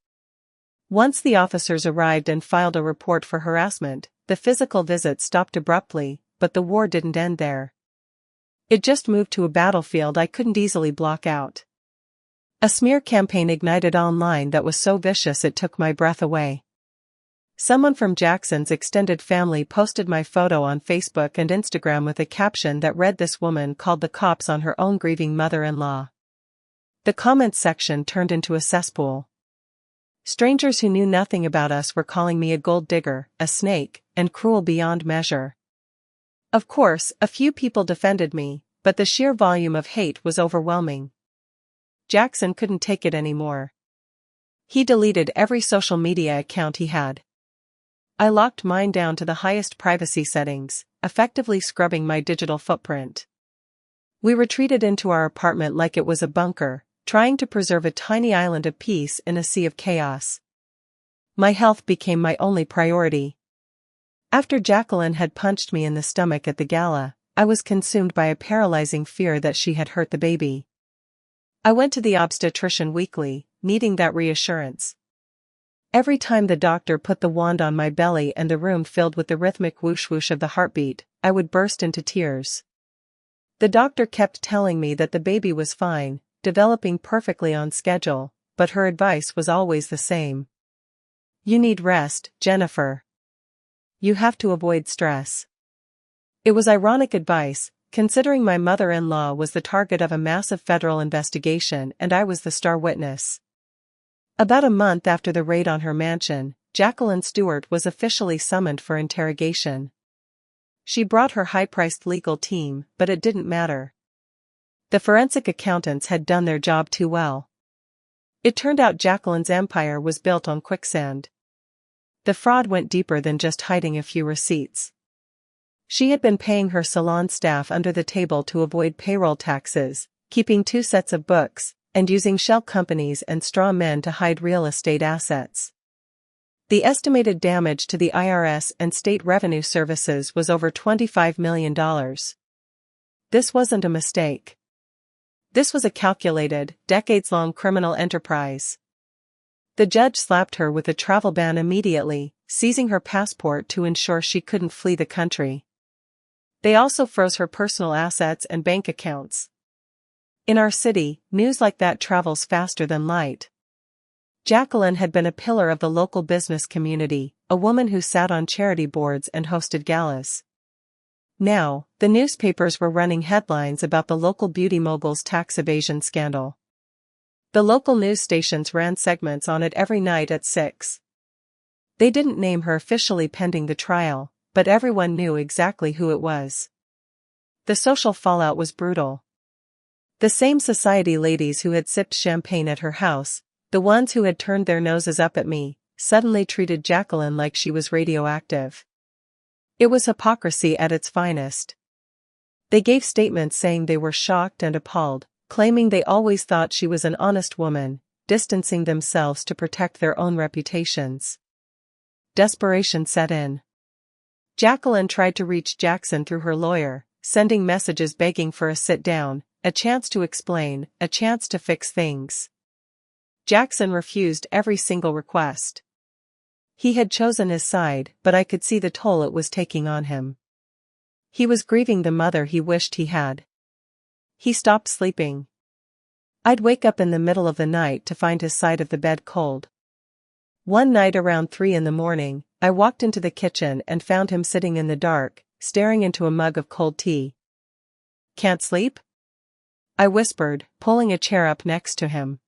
Once the officers arrived and filed a report for harassment, the physical visit stopped abruptly, but the war didn't end there. It just moved to a battlefield I couldn't easily block out. A smear campaign ignited online that was so vicious it took my breath away. Someone from Jackson's extended family posted my photo on Facebook and Instagram with a caption that read, "This woman called the cops on her own grieving mother-in-law." The comments section turned into a cesspool. Strangers who knew nothing about us were calling me a gold digger, a snake, and cruel beyond measure. Of course, a few people defended me, but the sheer volume of hate was overwhelming. Jackson couldn't take it anymore. He deleted every social media account he had. I locked mine down to the highest privacy settings, effectively scrubbing my digital footprint. We retreated into our apartment like it was a bunker, trying to preserve a tiny island of peace in a sea of chaos. My health became my only priority. After Jacqueline had punched me in the stomach at the gala, I was consumed by a paralyzing fear that she had hurt the baby. I went to the obstetrician weekly, needing that reassurance. Every time the doctor put the wand on my belly and the room filled with the rhythmic whoosh-whoosh of the heartbeat, I would burst into tears. The doctor kept telling me that the baby was fine, developing perfectly on schedule, but her advice was always the same. You need rest, Jennifer. You have to avoid stress. It was ironic advice, considering my mother-in-law was the target of a massive federal investigation and I was the star witness. About a month after the raid on her mansion, Jacqueline Stewart was officially summoned for interrogation. She brought her high-priced legal team, but it didn't matter. The forensic accountants had done their job too well. It turned out Jacqueline's empire was built on quicksand. The fraud went deeper than just hiding a few receipts. She had been paying her salon staff under the table to avoid payroll taxes, keeping 2 sets of books, and using shell companies and straw men to hide real estate assets. The estimated damage to the IRS and state revenue services was over $25 million. This wasn't a mistake. This was a calculated, decades-long criminal enterprise. The judge slapped her with a travel ban immediately, seizing her passport to ensure she couldn't flee the country. They also froze her personal assets and bank accounts. In our city, news like that travels faster than light. Jacqueline had been a pillar of the local business community, a woman who sat on charity boards and hosted galas. Now, the newspapers were running headlines about the local beauty mogul's tax evasion scandal. The local news stations ran segments on it every night at 6. They didn't name her officially pending the trial, but everyone knew exactly who it was. The social fallout was brutal. The same society ladies who had sipped champagne at her house, the ones who had turned their noses up at me, suddenly treated Jacqueline like she was radioactive. It was hypocrisy at its finest. They gave statements saying they were shocked and appalled, claiming they always thought she was an honest woman, distancing themselves to protect their own reputations. Desperation set in. Jacqueline tried to reach Jackson through her lawyer, sending messages begging for a sit-down, a chance to explain, a chance to fix things. Jackson refused every single request. He had chosen his side, but I could see the toll it was taking on him. He was grieving the mother he wished he had. He stopped sleeping. I'd wake up in the middle of the night to find his side of the bed cold. One night around 3 a.m, I walked into the kitchen and found him sitting in the dark, staring into a mug of cold tea. "Can't sleep?" I whispered, pulling a chair up next to him.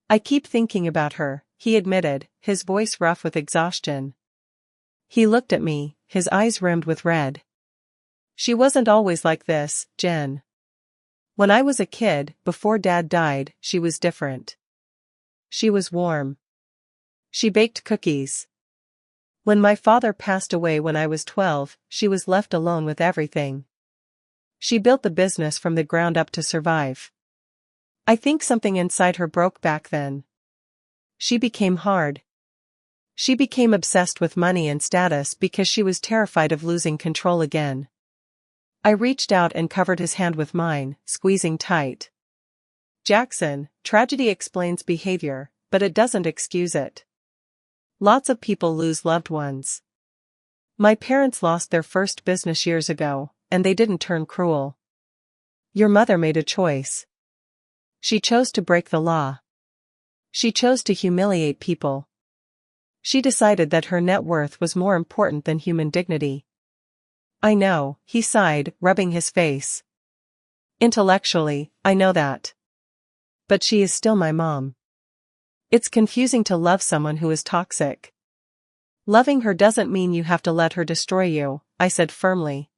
"I keep thinking about her," he admitted, his voice rough with exhaustion. He looked at me, his eyes rimmed with red. "She wasn't always like this, Jen. When I was a kid, before Dad died, she was different. She was warm. She baked cookies. When my father passed away when I was 12, she was left alone with everything. She built the business from the ground up to survive. I think something inside her broke back then. She became hard. She became obsessed with money and status because she was terrified of losing control again." I reached out and covered his hand with mine, squeezing tight. "Jackson, tragedy explains behavior, but it doesn't excuse it. Lots of people lose loved ones. My parents lost their first business years ago, and they didn't turn cruel. Your mother made a choice. She chose to break the law. She chose to humiliate people. She decided that her net worth was more important than human dignity." "I know," he sighed, rubbing his face. "Intellectually, I know that. But she is still my mom. It's confusing to love someone who is toxic." "Loving her doesn't mean you have to let her destroy you," I said firmly.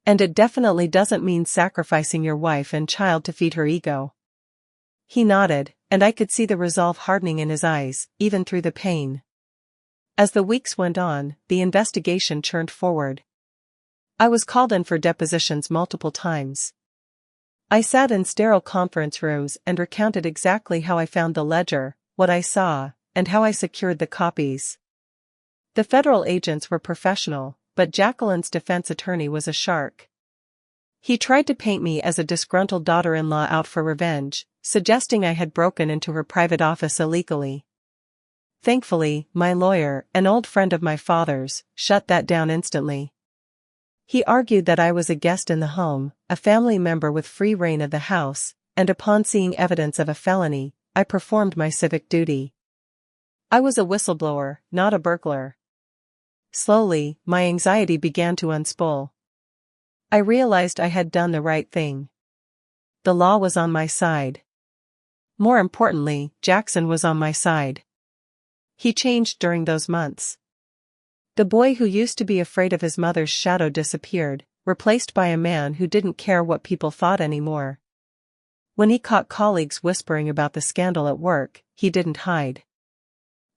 "And it definitely doesn't mean sacrificing your wife and child to feed her ego." He nodded, and I could see the resolve hardening in his eyes, even through the pain. As the weeks went on, the investigation churned forward. I was called in for depositions multiple times. I sat in sterile conference rooms and recounted exactly how I found the ledger, what I saw, and how I secured the copies. The federal agents were professional, but Jacqueline's defense attorney was a shark. He tried to paint me as a disgruntled daughter-in-law out for revenge, suggesting I had broken into her private office illegally. Thankfully, my lawyer, an old friend of my father's, shut that down instantly. He argued that I was a guest in the home, a family member with free reign of the house, and upon seeing evidence of a felony, I performed my civic duty. I was a whistleblower, not a burglar. Slowly, my anxiety began to unspool. I realized I had done the right thing. The law was on my side. More importantly, Jackson was on my side. He changed during those months. The boy who used to be afraid of his mother's shadow disappeared, replaced by a man who didn't care what people thought anymore. When he caught colleagues whispering about the scandal at work, he didn't hide.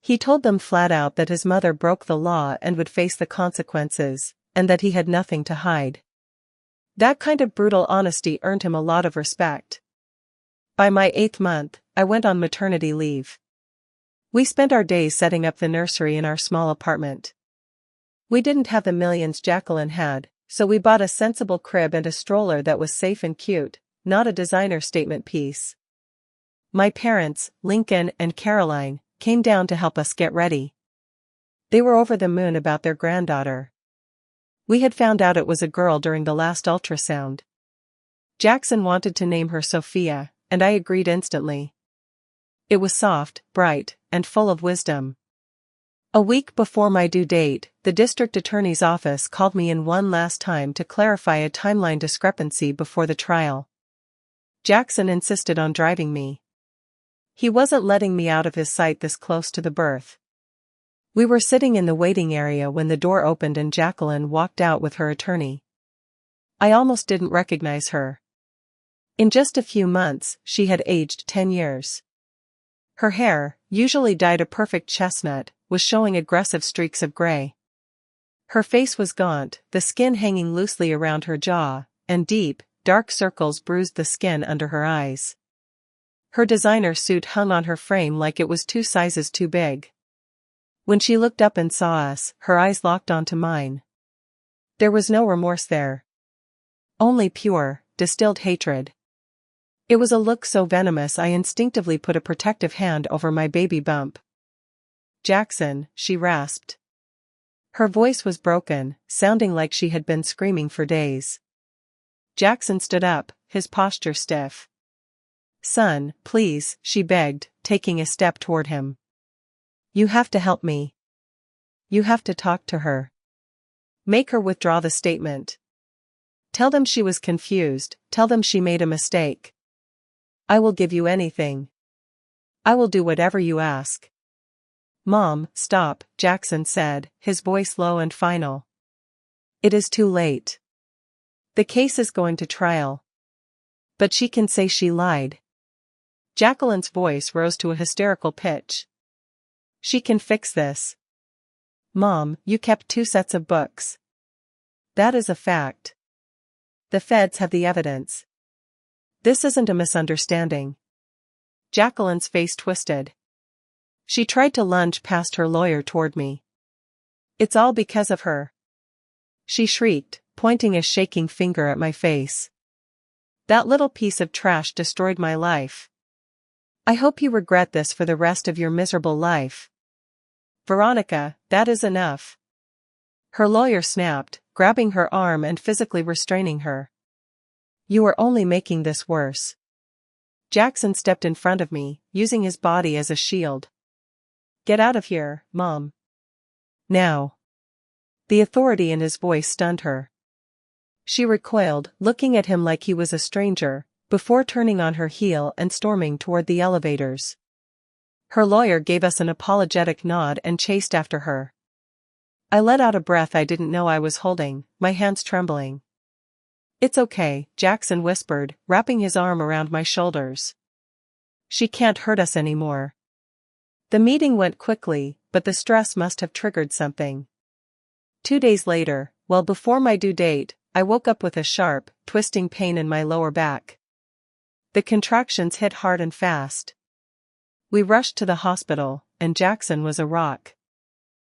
He told them flat out that his mother broke the law and would face the consequences, and that he had nothing to hide. That kind of brutal honesty earned him a lot of respect. By my 8th month, I went on maternity leave. We spent our days setting up the nursery in our small apartment. We didn't have the millions Jacqueline had, so we bought a sensible crib and a stroller that was safe and cute, not a designer statement piece. My parents, Lincoln and Caroline, came down to help us get ready. They were over the moon about their granddaughter. We had found out it was a girl during the last ultrasound. Jackson wanted to name her Sophia, and I agreed instantly. It was soft, bright, and full of wisdom. A week before my due date, the district attorney's office called me in one last time to clarify a timeline discrepancy before the trial. Jackson insisted on driving me. He wasn't letting me out of his sight this close to the birth. We were sitting in the waiting area when the door opened and Jacqueline walked out with her attorney. I almost didn't recognize her. In just a few months, she had aged 10 years. Her hair, usually dyed a perfect chestnut, was showing aggressive streaks of gray. Her face was gaunt, the skin hanging loosely around her jaw, and deep, dark circles bruised the skin under her eyes. Her designer suit hung on her frame like it was 2 sizes too big. When she looked up and saw us, her eyes locked onto mine. There was no remorse there. Only pure, distilled hatred. It was a look so venomous I instinctively put a protective hand over my baby bump. "Jackson," she rasped. Her voice was broken, sounding like she had been screaming for days. Jackson stood up, his posture stiff. "Son, please," she begged, taking a step toward him. "You have to help me. You have to talk to her. Make her withdraw the statement. Tell them she was confused, tell them she made a mistake. I will give you anything. I will do whatever you ask." "Mom, stop," Jackson said, his voice low and final. "It is too late. The case is going to trial. But she can say she lied." Jacqueline's voice rose to a hysterical pitch. "She can fix this. Mom, you kept 2 sets of books. That is a fact. The feds have the evidence. This isn't a misunderstanding." Jacqueline's face twisted. She tried to lunge past her lawyer toward me. "It's all because of her," she shrieked, pointing a shaking finger at my face. "That little piece of trash destroyed my life. I hope you regret this for the rest of your miserable life. Veronica, that is enough." Her lawyer snapped, grabbing her arm and physically restraining her. "You are only making this worse." Jackson stepped in front of me, using his body as a shield. "Get out of here, Mom. Now." The authority in his voice stunned her. She recoiled, looking at him like he was a stranger, before turning on her heel and storming toward the elevators. Her lawyer gave us an apologetic nod and chased after her. I let out a breath I didn't know I was holding, my hands trembling. "It's okay," Jackson whispered, wrapping his arm around my shoulders. "She can't hurt us anymore." The meeting went quickly, but the stress must have triggered something. 2 days later, well before my due date, I woke up with a sharp, twisting pain in my lower back. The contractions hit hard and fast. We rushed to the hospital, and Jackson was a rock.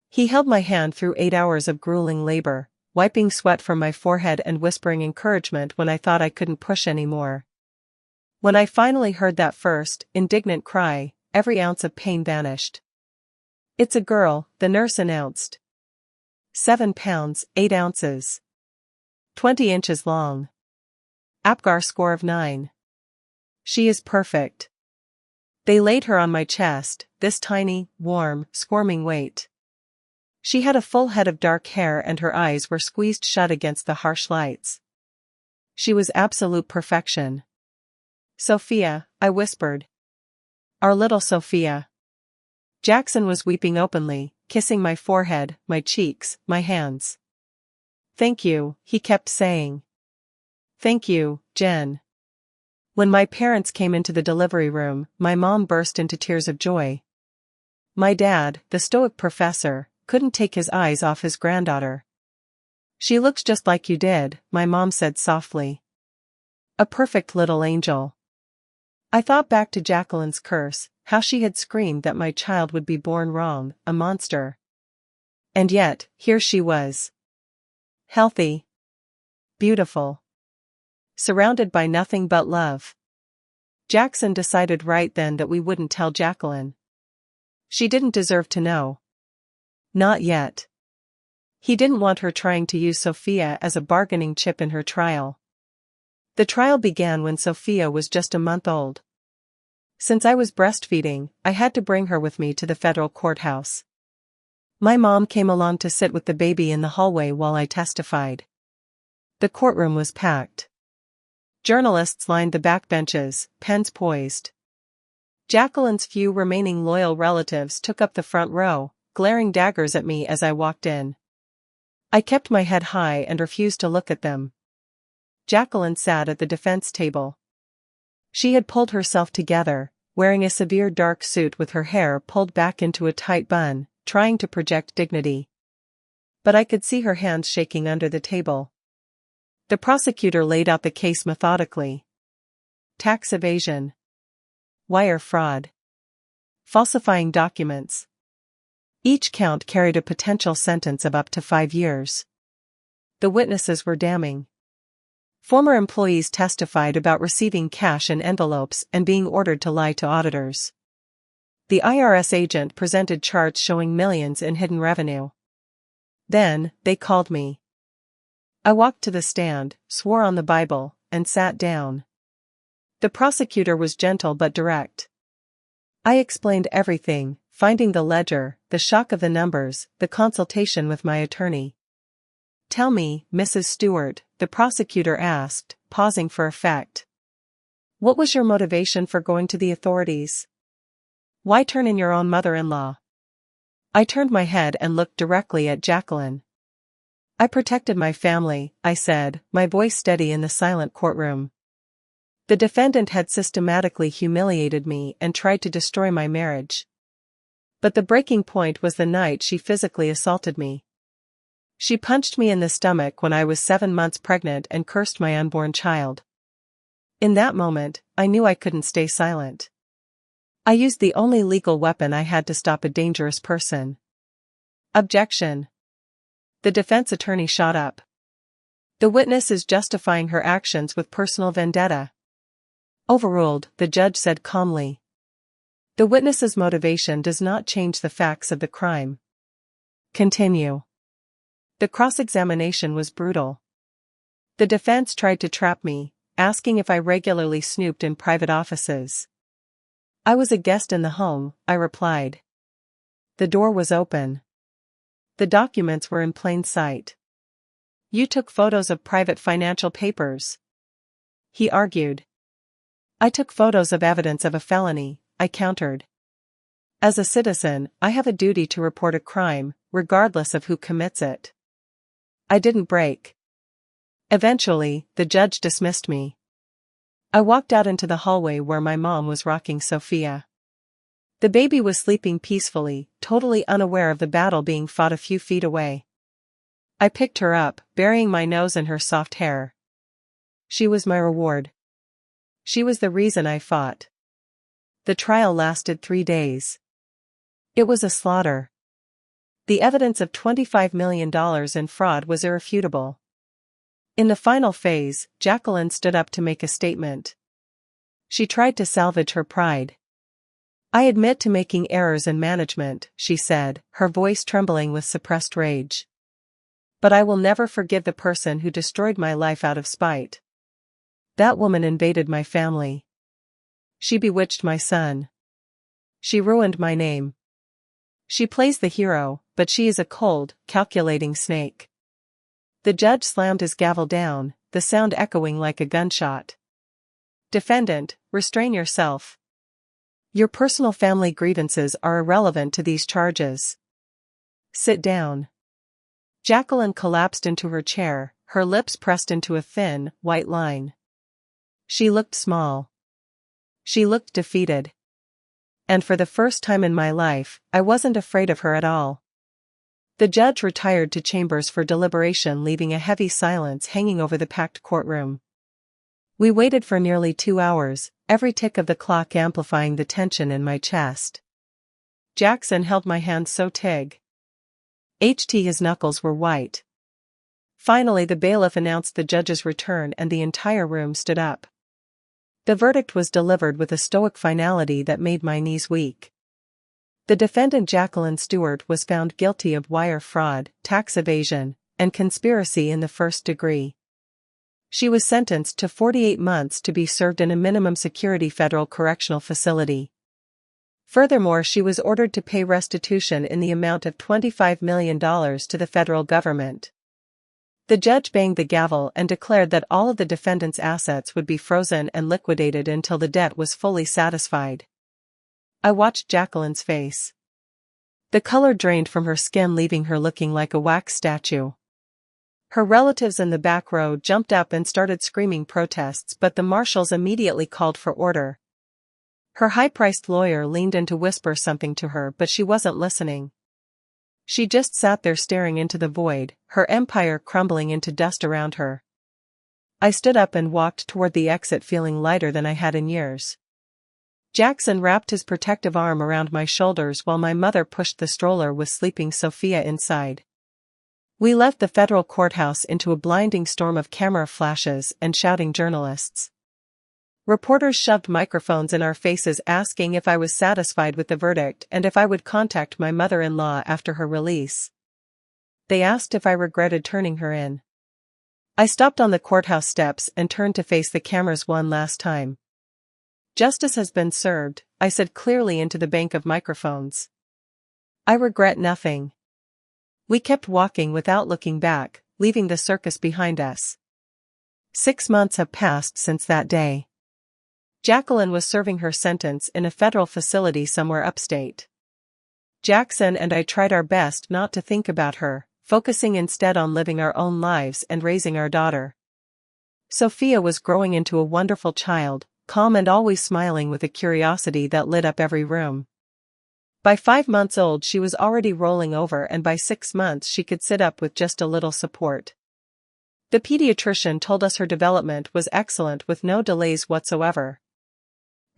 He held my hand through 8 hours of grueling labor, wiping sweat from my forehead and whispering encouragement when I thought I couldn't push anymore. When I finally heard that first, indignant cry, every ounce of pain vanished. "It's a girl," the nurse announced. 7 pounds, 8 ounces. 20 inches long. APGAR score of 9. She is perfect. They laid her on my chest, this tiny, warm, squirming weight. She had a full head of dark hair and her eyes were squeezed shut against the harsh lights. She was absolute perfection. "Sophia," I whispered. "Our little Sophia." Jackson was weeping openly, kissing my forehead, my cheeks, my hands. "Thank you," he kept saying. "Thank you, Jen." When my parents came into the delivery room, my mom burst into tears of joy. My dad, the stoic professor, couldn't take his eyes off his granddaughter. "She looks just like you did," my mom said softly. "A perfect little angel." I thought back to Jacqueline's curse, how she had screamed that my child would be born wrong, a monster. And yet, here she was. Healthy. Beautiful. Surrounded by nothing but love. Jackson decided right then that we wouldn't tell Jacqueline. She didn't deserve to know. Not yet. He didn't want her trying to use Sophia as a bargaining chip in her trial. The trial began when Sophia was just a month old. Since I was breastfeeding, I had to bring her with me to the federal courthouse. My mom came along to sit with the baby in the hallway while I testified. The courtroom was packed. Journalists lined the back benches, pens poised. Jacqueline's few remaining loyal relatives took up the front row, glaring daggers at me as I walked in. I kept my head high and refused to look at them. Jacqueline sat at the defense table. She had pulled herself together, wearing a severe dark suit with her hair pulled back into a tight bun, trying to project dignity. But I could see her hands shaking under the table. The prosecutor laid out the case methodically. Tax evasion. Wire fraud. Falsifying documents. Each count carried a potential sentence of up to 5 years. The witnesses were damning. Former employees testified about receiving cash in envelopes and being ordered to lie to auditors. The IRS agent presented charts showing millions in hidden revenue. Then, they called me. I walked to the stand, swore on the Bible, and sat down. The prosecutor was gentle but direct. I explained everything, finding the ledger, the shock of the numbers, the consultation with my attorney. "Tell me, Mrs. Stewart," the prosecutor asked, pausing for effect. "What was your motivation for going to the authorities? Why turn in your own mother-in-law?" I turned my head and looked directly at Jacqueline. "I protected my family," I said, my voice steady in the silent courtroom. The defendant had systematically humiliated me and tried to destroy my marriage. But the breaking point was the night she physically assaulted me. She punched me in the stomach when I was 7 months pregnant and cursed my unborn child. In that moment, I knew I couldn't stay silent. I used the only legal weapon I had to stop a dangerous person. Objection. The defense attorney shot up. "The witness is justifying her actions with personal vendetta." Overruled, the judge said calmly. "The witness's motivation does not change the facts of the crime." Continue. The cross-examination was brutal. The defense tried to trap me, asking if I regularly snooped in private offices. "I was a guest in the home," I replied. The door was open. The documents were in plain sight. "You took photos of private financial papers," he argued. "I took photos of evidence of a felony," I countered. "As a citizen, I have a duty to report a crime, regardless of who commits it." I didn't break. Eventually, the judge dismissed me. I walked out into the hallway where my mom was rocking Sophia. The baby was sleeping peacefully, totally unaware of the battle being fought a few feet away. I picked her up, burying my nose in her soft hair. She was my reward. She was the reason I fought. The trial lasted 3 days. It was a slaughter. The evidence of $25 million in fraud was irrefutable. In the final phase, Jacqueline stood up to make a statement. She tried to salvage her pride. "I admit to making errors in management," she said, her voice trembling with suppressed rage. "But I will never forgive the person who destroyed my life out of spite. That woman invaded my family. She bewitched my son. She ruined my name. She plays the hero, but she is a cold, calculating snake." The judge slammed his gavel down, the sound echoing like a gunshot. "Defendant, restrain yourself. Your personal family grievances are irrelevant to these charges. Sit down." Jacqueline collapsed into her chair, her lips pressed into a thin, white line. She looked small. She looked defeated. And for the first time in my life, I wasn't afraid of her at all. The judge retired to chambers for deliberation, leaving a heavy silence hanging over the packed courtroom. We waited for nearly 2 hours, every tick of the clock amplifying the tension in my chest. Jackson held my hand so tight. His knuckles were white. Finally the bailiff announced the judge's return and the entire room stood up. The verdict was delivered with a stoic finality that made my knees weak. The defendant Jacqueline Stewart was found guilty of wire fraud, tax evasion, and conspiracy in the first degree. She was sentenced to 48 months to be served in a minimum security federal correctional facility. Furthermore, she was ordered to pay restitution in the amount of $25 million to the federal government. The judge banged the gavel and declared that all of the defendant's assets would be frozen and liquidated until the debt was fully satisfied. I watched Jacqueline's face. The color drained from her skin, leaving her looking like a wax statue. Her relatives in the back row jumped up and started screaming protests, but the marshals immediately called for order. Her high-priced lawyer leaned in to whisper something to her, but she wasn't listening. She just sat there staring into the void, her empire crumbling into dust around her. I stood up and walked toward the exit, feeling lighter than I had in years. Jackson wrapped his protective arm around my shoulders while my mother pushed the stroller with sleeping Sophia inside. We left the federal courthouse into a blinding storm of camera flashes and shouting journalists. Reporters shoved microphones in our faces asking if I was satisfied with the verdict and if I would contact my mother-in-law after her release. They asked if I regretted turning her in. I stopped on the courthouse steps and turned to face the cameras one last time. "Justice has been served," I said clearly into the bank of microphones. "I regret nothing." We kept walking without looking back, leaving the circus behind us. 6 months have passed since that day. Jacqueline was serving her sentence in a federal facility somewhere upstate. Jackson and I tried our best not to think about her, focusing instead on living our own lives and raising our daughter. Sophia was growing into a wonderful child, calm and always smiling with a curiosity that lit up every room. By 5 months old she was already rolling over, and by 6 months she could sit up with just a little support. The pediatrician told us her development was excellent with no delays whatsoever.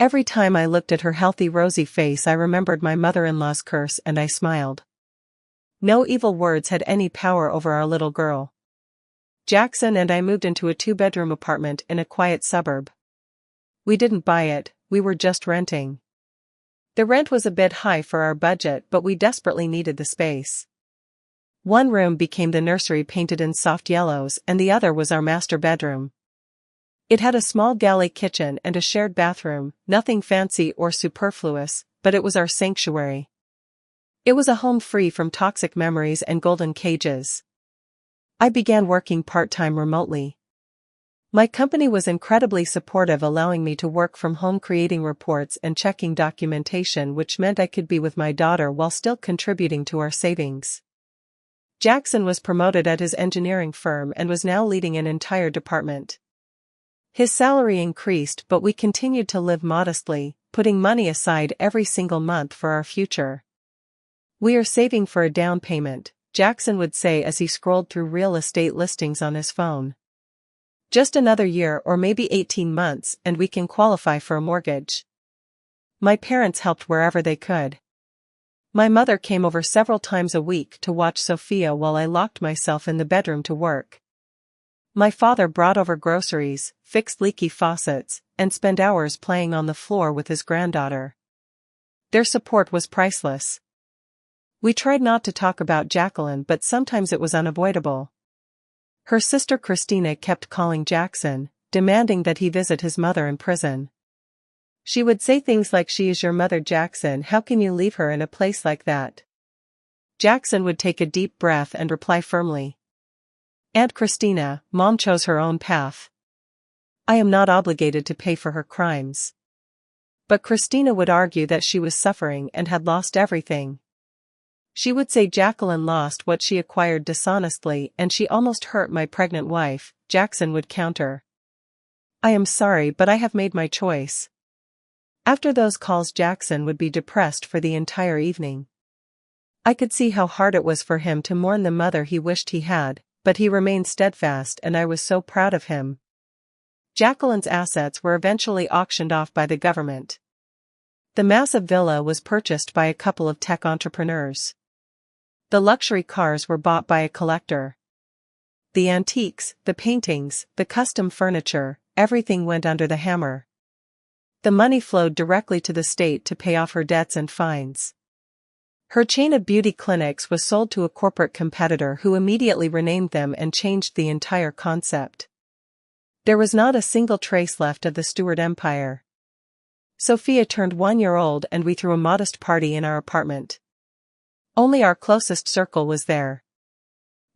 Every time I looked at her healthy rosy face I remembered my mother-in-law's curse and I smiled. No evil words had any power over our little girl. Jackson and I moved into a 2-bedroom apartment in a quiet suburb. We didn't buy it, we were just renting. The rent was a bit high for our budget, but we desperately needed the space. One room became the nursery painted in soft yellows and the other was our master bedroom. It had a small galley kitchen and a shared bathroom, nothing fancy or superfluous, but it was our sanctuary. It was a home free from toxic memories and golden cages. I began working part-time remotely. My company was incredibly supportive, allowing me to work from home, creating reports and checking documentation, which meant I could be with my daughter while still contributing to our savings. Jackson was promoted at his engineering firm and was now leading an entire department. His salary increased, but we continued to live modestly, putting money aside every single month for our future. "We are saving for a down payment," Jackson would say as he scrolled through real estate listings on his phone. "Just another year or maybe 18 months and we can qualify for a mortgage." My parents helped wherever they could. My mother came over several times a week to watch Sophia while I locked myself in the bedroom to work. My father brought over groceries, fixed leaky faucets, and spent hours playing on the floor with his granddaughter. Their support was priceless. We tried not to talk about Jacqueline, but sometimes it was unavoidable. Her sister Christina kept calling Jackson, demanding that he visit his mother in prison. She would say things like, "She is your mother, Jackson, how can you leave her in a place like that?" Jackson would take a deep breath and reply firmly, "Aunt Christina, Mom chose her own path. I am not obligated to pay for her crimes." But Christina would argue that she was suffering and had lost everything. She would say Jacqueline lost what she acquired dishonestly and she almost hurt my pregnant wife. Jackson would counter, "I am sorry, but I have made my choice." After those calls, Jackson would be depressed for the entire evening. I could see how hard it was for him to mourn the mother he wished he had, but he remained steadfast and I was so proud of him. Jacqueline's assets were eventually auctioned off by the government. The massive villa was purchased by a couple of tech entrepreneurs. The luxury cars were bought by a collector. The antiques, the paintings, the custom furniture, everything went under the hammer. The money flowed directly to the state to pay off her debts and fines. Her chain of beauty clinics was sold to a corporate competitor who immediately renamed them and changed the entire concept. There was not a single trace left of the Stewart empire. Sophia turned 1 year old and we threw a modest party in our apartment. Only our closest circle was there.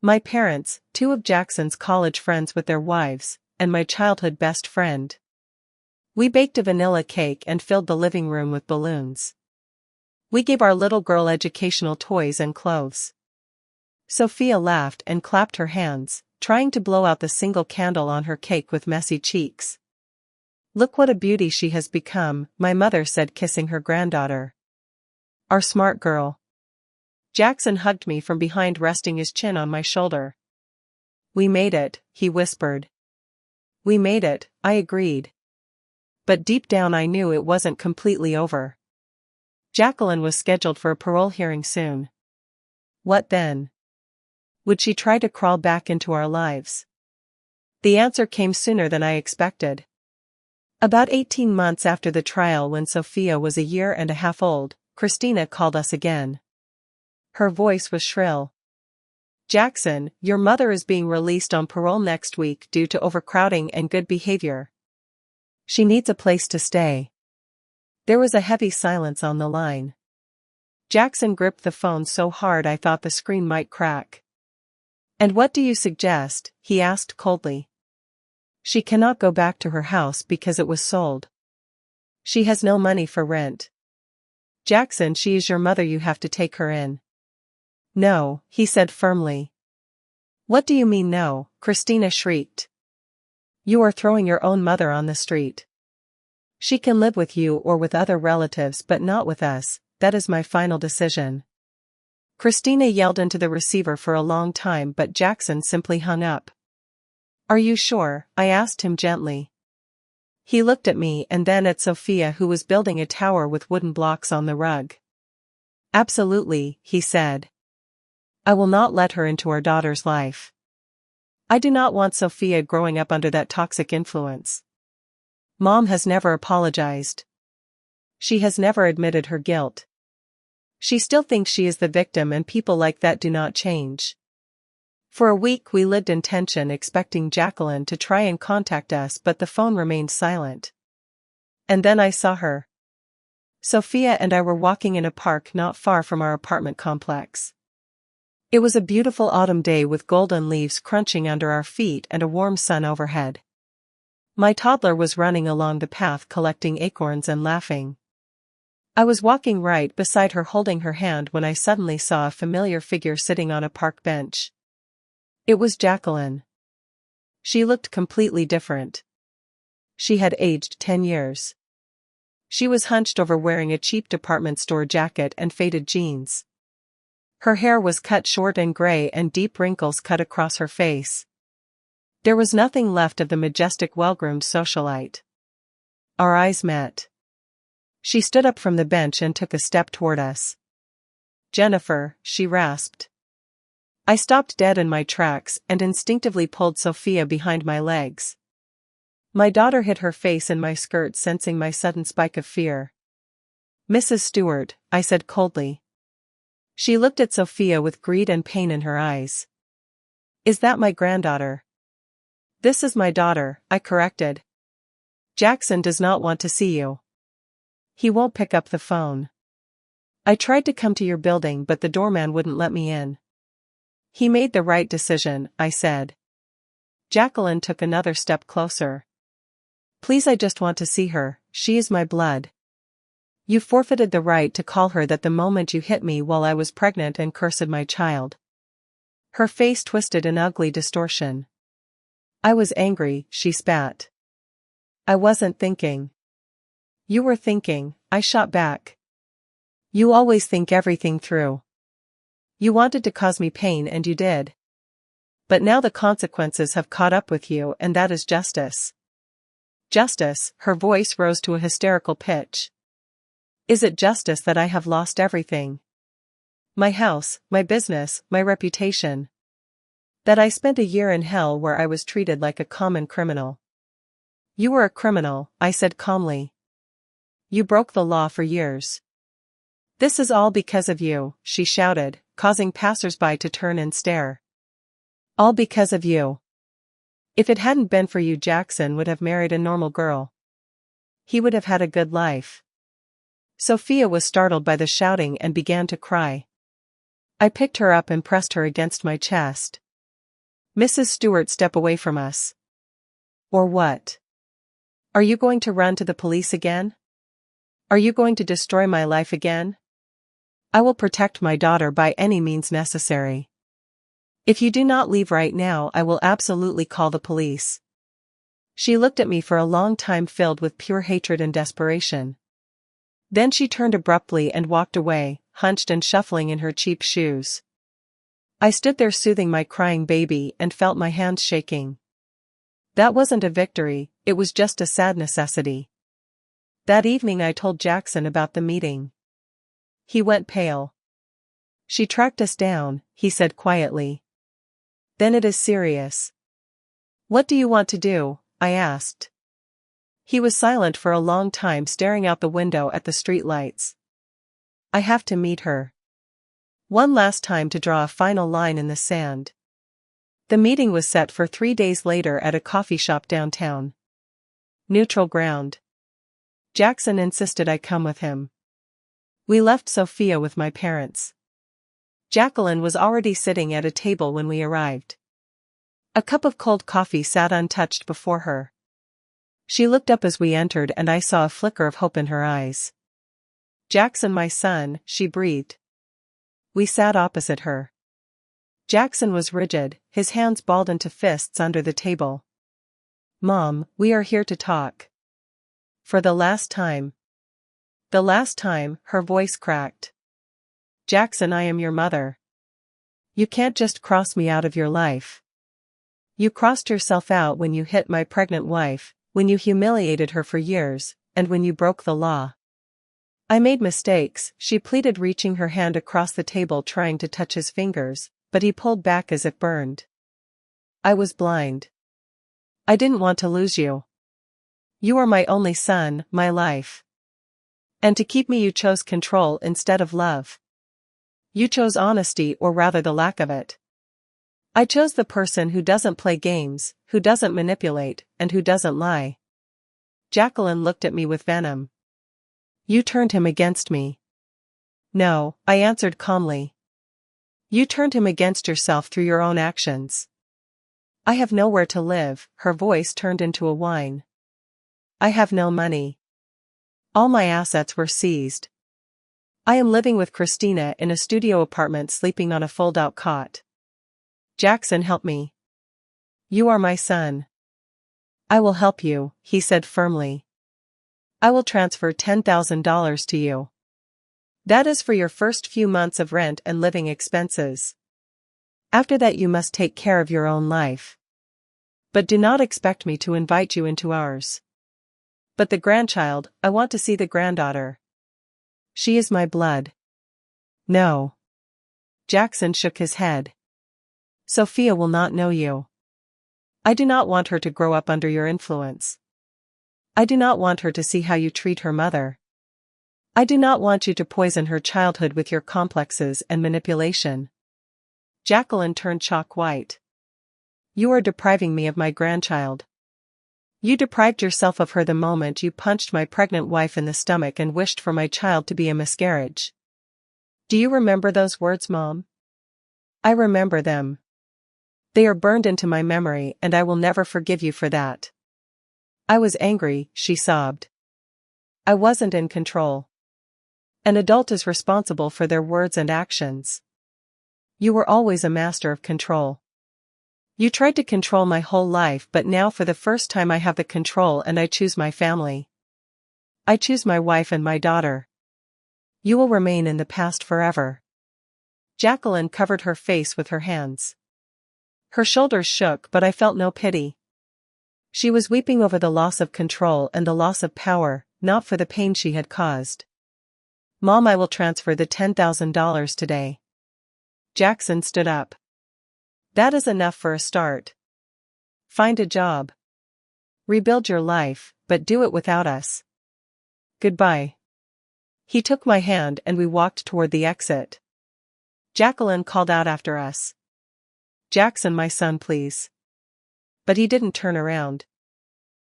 My parents, 2 of Jackson's college friends with their wives, and my childhood best friend. We baked a vanilla cake and filled the living room with balloons. We gave our little girl educational toys and clothes. Sophia laughed and clapped her hands, trying to blow out the single candle on her cake with messy cheeks. "Look what a beauty she has become," my mother said, kissing her granddaughter. "Our smart girl." Jackson hugged me from behind, resting his chin on my shoulder. "We made it," he whispered. "We made it," I agreed. But deep down I knew it wasn't completely over. Jacqueline was scheduled for a parole hearing soon. What then? Would she try to crawl back into our lives? The answer came sooner than I expected. About 18 months after the trial, when Sophia was 1.5 years old, Christina called us again. Her voice was shrill. "Jackson, your mother is being released on parole next week due to overcrowding and good behavior. She needs a place to stay." There was a heavy silence on the line. Jackson gripped the phone so hard I thought the screen might crack. "And what do you suggest?" he asked coldly. "She cannot go back to her house because it was sold. She has no money for rent. Jackson, she is your mother, you have to take her in." "No," he said firmly. "What do you mean no?" Christina shrieked. "You are throwing your own mother on the street. She can live with you or with other relatives, but not with us. That is my final decision." Christina yelled into the receiver for a long time, but Jackson simply hung up. "Are you sure?" I asked him gently. He looked at me and then at Sophia, who was building a tower with wooden blocks on the rug. "Absolutely," he said. "I will not let her into our daughter's life. I do not want Sophia growing up under that toxic influence. Mom has never apologized. She has never admitted her guilt. She still thinks she is the victim, and people like that do not change." For a week we lived in tension, expecting Jacqueline to try and contact us, but the phone remained silent. And then I saw her. Sophia and I were walking in a park not far from our apartment complex. It was a beautiful autumn day with golden leaves crunching under our feet and a warm sun overhead. My toddler was running along the path collecting acorns and laughing. I was walking right beside her, holding her hand, when I suddenly saw a familiar figure sitting on a park bench. It was Jacqueline. She looked completely different. She had aged 10 years. She was hunched over, wearing a cheap department store jacket and faded jeans. Her hair was cut short and gray, and deep wrinkles cut across her face. There was nothing left of the majestic, well-groomed socialite. Our eyes met. She stood up from the bench and took a step toward us. Jennifer, she rasped. I stopped dead in my tracks and instinctively pulled Sophia behind my legs. My daughter hid her face in my skirt, sensing my sudden spike of fear. Mrs. Stewart, I said coldly. She looked at Sophia with greed and pain in her eyes. Is that my granddaughter? This is my daughter, I corrected. Jackson does not want to see you. He won't pick up the phone. I tried to come to your building but the doorman wouldn't let me in. He made the right decision, I said. Jacqueline took another step closer. Please, I just want to see her, she is my blood. You forfeited the right to call her that the moment you hit me while I was pregnant and cursed my child. Her face twisted in ugly distortion. I was angry, she spat. I wasn't thinking. You were thinking, I shot back. You always think everything through. You wanted to cause me pain and you did. But now the consequences have caught up with you and that is justice. Justice, her voice rose to a hysterical pitch. Is it justice that I have lost everything? My house, my business, my reputation. That I spent a year in hell where I was treated like a common criminal. You were a criminal, I said calmly. You broke the law for years. This is all because of you, she shouted, causing passers-by to turn and stare. All because of you. If it hadn't been for you, Jackson would have married a normal girl. He would have had a good life. Sophia was startled by the shouting and began to cry. I picked her up and pressed her against my chest. Mrs. Stewart, step away from us. Or what? Are you going to run to the police again? Are you going to destroy my life again? I will protect my daughter by any means necessary. If you do not leave right now, I will absolutely call the police. She looked at me for a long time, filled with pure hatred and desperation. Then she turned abruptly and walked away, hunched and shuffling in her cheap shoes. I stood there soothing my crying baby and felt my hands shaking. That wasn't a victory, it was just a sad necessity. That evening I told Jackson about the meeting. He went pale. She tracked us down, he said quietly. Then it is serious. What do you want to do? I asked. He was silent for a long time, staring out the window at the streetlights. I have to meet her. One last time to draw a final line in the sand. The meeting was set for 3 days later at a coffee shop downtown. Neutral ground. Jackson insisted I come with him. We left Sophia with my parents. Jacqueline was already sitting at a table when we arrived. A cup of cold coffee sat untouched before her. She looked up as we entered and I saw a flicker of hope in her eyes. Jackson, my son, she breathed. We sat opposite her. Jackson was rigid, his hands balled into fists under the table. Mom, we are here to talk. For the last time. The last time, her voice cracked. Jackson, I am your mother. You can't just cross me out of your life. You crossed yourself out when you hit my pregnant wife, when you humiliated her for years, and when you broke the law. I made mistakes, she pleaded, reaching her hand across the table trying to touch his fingers, but he pulled back as if burned. I was blind. I didn't want to lose you. You are my only son, my life. And to keep me you chose control instead of love. You chose honesty, or rather the lack of it. I chose the person who doesn't play games, who doesn't manipulate, and who doesn't lie. Jacqueline looked at me with venom. You turned him against me. No, I answered calmly. You turned him against yourself through your own actions. I have nowhere to live, her voice turned into a whine. I have no money. All my assets were seized. I am living with Christina in a studio apartment, sleeping on a fold-out cot. Jackson, help me. You are my son. I will help you, he said firmly. I will transfer $10,000 to you. That is for your first few months of rent and living expenses. After that you must take care of your own life. But do not expect me to invite you into ours. But the grandchild, I want to see the granddaughter. She is my blood. No. Jackson shook his head. Sophia will not know you. I do not want her to grow up under your influence. I do not want her to see how you treat her mother. I do not want you to poison her childhood with your complexes and manipulation. Jacqueline turned chalk white. You are depriving me of my grandchild. You deprived yourself of her the moment you punched my pregnant wife in the stomach and wished for my child to be a miscarriage. Do you remember those words, Mom? I remember them. They are burned into my memory and I will never forgive you for that. I was angry, she sobbed. I wasn't in control. An adult is responsible for their words and actions. You were always a master of control. You tried to control my whole life, but now for the first time I have the control and I choose my family. I choose my wife and my daughter. You will remain in the past forever. Jacqueline covered her face with her hands. Her shoulders shook, but I felt no pity. She was weeping over the loss of control and the loss of power, not for the pain she had caused. Mom, I will transfer the $10,000 today. Jackson stood up. That is enough for a start. Find a job. Rebuild your life, but do it without us. Goodbye. He took my hand and we walked toward the exit. Jacqueline called out after us. Jackson, my son, please. But he didn't turn around.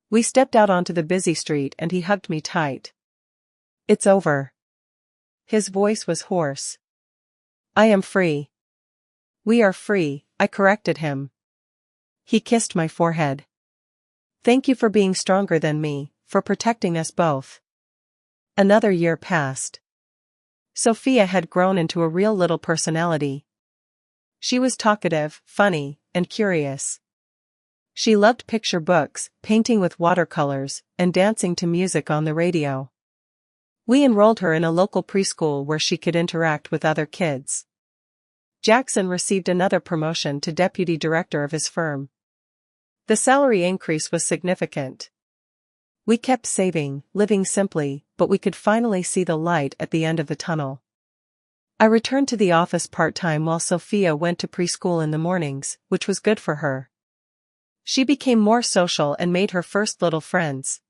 We stepped out onto the busy street and he hugged me tight. It's over. His voice was hoarse. I am free. We are free, I corrected him. He kissed my forehead. Thank you for being stronger than me, for protecting us both. Another year passed. Sophia had grown into a real little personality. She was talkative, funny, and curious. She loved picture books, painting with watercolors, and dancing to music on the radio. We enrolled her in a local preschool where she could interact with other kids. Jackson received another promotion to deputy director of his firm. The salary increase was significant. We kept saving, living simply, but we could finally see the light at the end of the tunnel. I returned to the office part-time while Sophia went to preschool in the mornings, which was good for her. She became more social and made her first little friends.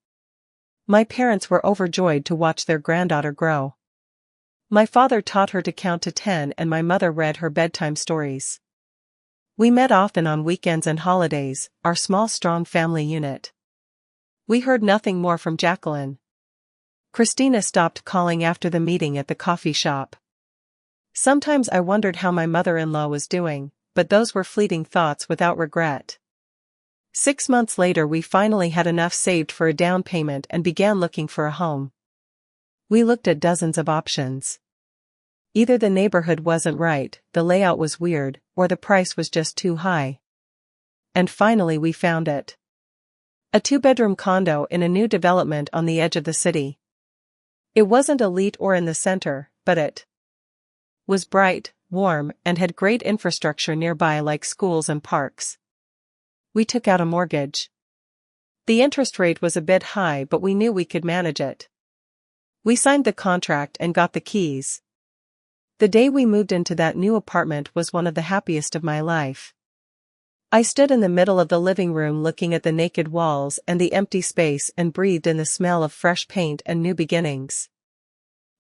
My parents were overjoyed to watch their granddaughter grow. My father taught her to count to 10 and my mother read her bedtime stories. We met often on weekends and holidays, our small strong family unit. We heard nothing more from Jacqueline. Christina stopped calling after the meeting at the coffee shop. Sometimes I wondered how my mother-in-law was doing, but those were fleeting thoughts without regret. 6 months later we finally had enough saved for a down payment and began looking for a home. We looked at dozens of options. Either the neighborhood wasn't right, the layout was weird, or the price was just too high. And finally we found it. A 2-bedroom condo in a new development on the edge of the city. It wasn't elite or in the center, but it was bright, warm, and had great infrastructure nearby like schools and parks. We took out a mortgage. The interest rate was a bit high, but we knew we could manage it. We signed the contract and got the keys. The day we moved into that new apartment was one of the happiest of my life. I stood in the middle of the living room looking at the naked walls and the empty space and breathed in the smell of fresh paint and new beginnings.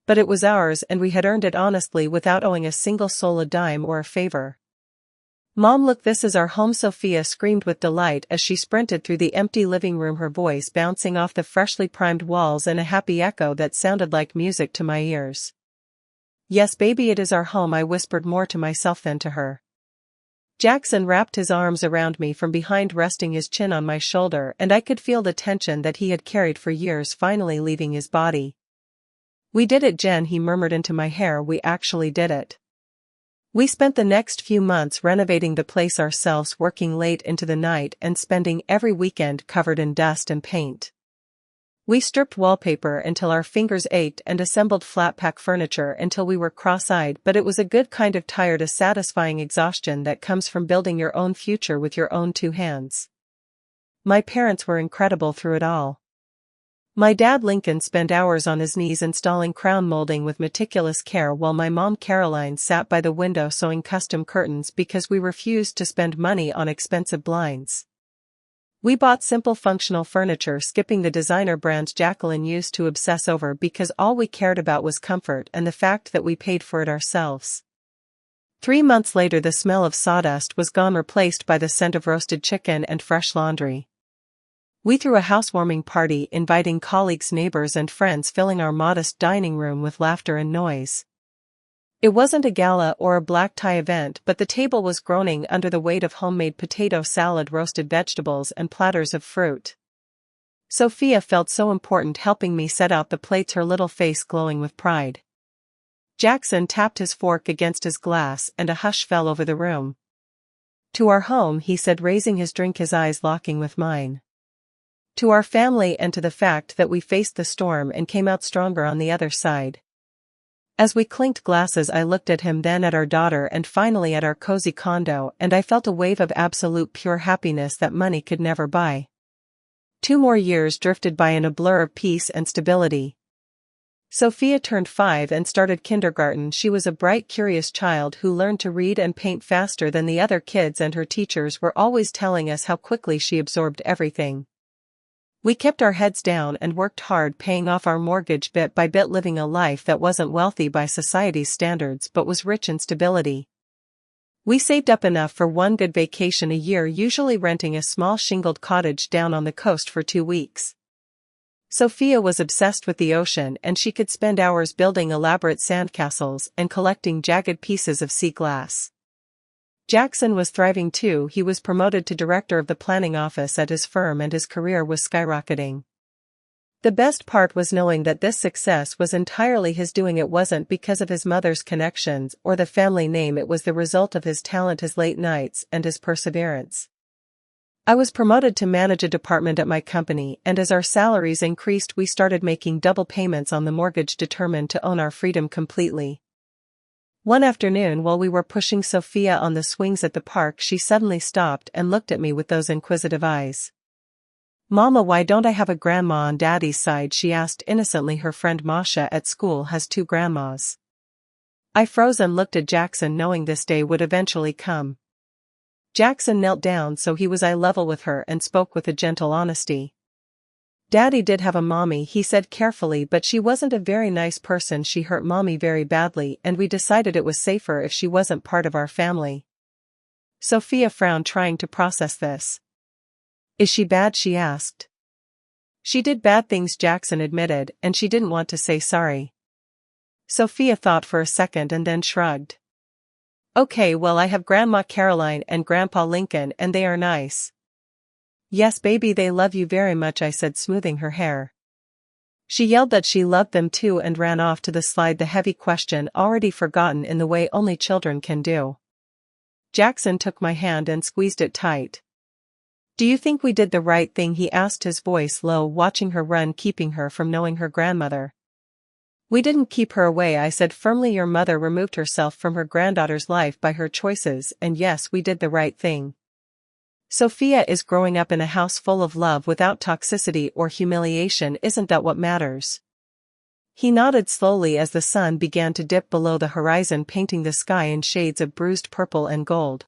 But it was ours and we had earned it honestly without owing a single soul a dime or a favor. Mom, look, this is our home, Sophia screamed with delight as she sprinted through the empty living room, her voice bouncing off the freshly primed walls in a happy echo that sounded like music to my ears. Yes, baby, it is our home, I whispered more to myself than to her. Jackson wrapped his arms around me from behind, resting his chin on my shoulder, and I could feel the tension that he had carried for years finally leaving his body. We did it, Jen, he murmured into my hair, we actually did it. We spent the next few months renovating the place ourselves, working late into the night and spending every weekend covered in dust and paint. We stripped wallpaper until our fingers ached and assembled flat-pack furniture until we were cross-eyed, but it was a good kind of tired, a satisfying exhaustion that comes from building your own future with your own 2 hands. My parents were incredible through it all. My dad Lincoln spent hours on his knees installing crown molding with meticulous care while my mom Caroline sat by the window sewing custom curtains because we refused to spend money on expensive blinds. We bought simple functional furniture, skipping the designer brands Jacqueline used to obsess over because all we cared about was comfort and the fact that we paid for it ourselves. 3 months later the smell of sawdust was gone, replaced by the scent of roasted chicken and fresh laundry. We threw a housewarming party, inviting colleagues, neighbors and friends, filling our modest dining room with laughter and noise. It wasn't a gala or a black tie event, but the table was groaning under the weight of homemade potato salad, roasted vegetables and platters of fruit. Sophia felt so important helping me set out the plates, her little face glowing with pride. Jackson tapped his fork against his glass and a hush fell over the room. "To our home," he said, raising his drink, his eyes locking with mine. "To our family, and to the fact that we faced the storm and came out stronger on the other side." As we clinked glasses, I looked at him, then at our daughter, and finally at our cozy condo, and I felt a wave of absolute pure happiness that money could never buy. 2 more years drifted by in a blur of peace and stability. Sophia turned 5 and started kindergarten. She was a bright, curious child who learned to read and paint faster than the other kids, and her teachers were always telling us how quickly she absorbed everything. We kept our heads down and worked hard, paying off our mortgage bit by bit, living a life that wasn't wealthy by society's standards but was rich in stability. We saved up enough for 1 good vacation a year, usually renting a small shingled cottage down on the coast for 2 weeks. Sophia was obsessed with the ocean, and she could spend hours building elaborate sandcastles and collecting jagged pieces of sea glass. Jackson was thriving too. He was promoted to director of the planning office at his firm and his career was skyrocketing. The best part was knowing that this success was entirely his doing. It wasn't because of his mother's connections or the family name, it was the result of his talent, his late nights, and his perseverance. I was promoted to manage a department at my company, and as our salaries increased we started making double payments on the mortgage, determined to own our freedom completely. One afternoon, while we were pushing Sophia on the swings at the park, she suddenly stopped and looked at me with those inquisitive eyes. "Mama, why don't I have a grandma on Daddy's side?" she asked innocently. "Her friend Masha at school has 2 grandmas." I froze and looked at Jackson, knowing this day would eventually come. Jackson knelt down so he was eye level with her and spoke with a gentle honesty. "Daddy did have a mommy," he said carefully, "but she wasn't a very nice person. She hurt Mommy very badly, and we decided it was safer if she wasn't part of our family." Sophia frowned, trying to process this. "Is she bad?" she asked. "She did bad things," Jackson admitted, "and she didn't want to say sorry." Sophia thought for a second and then shrugged. "Okay, well, I have Grandma Caroline and Grandpa Lincoln, and they are nice." "Yes, baby, they love you very much," I said, smoothing her hair. She yelled that she loved them too and ran off to the slide, the heavy question already forgotten in the way only children can do. Jackson took my hand and squeezed it tight. "Do you think we did the right thing?" he asked, his voice low, watching her run, keeping her from knowing her grandmother. "We didn't keep her away," I said firmly. "Your mother removed herself from her granddaughter's life by her choices, and yes, we did the right thing. Sophia is growing up in a house full of love without toxicity or humiliation. Isn't that what matters?" He nodded slowly as the sun began to dip below the horizon, painting the sky in shades of bruised purple and gold.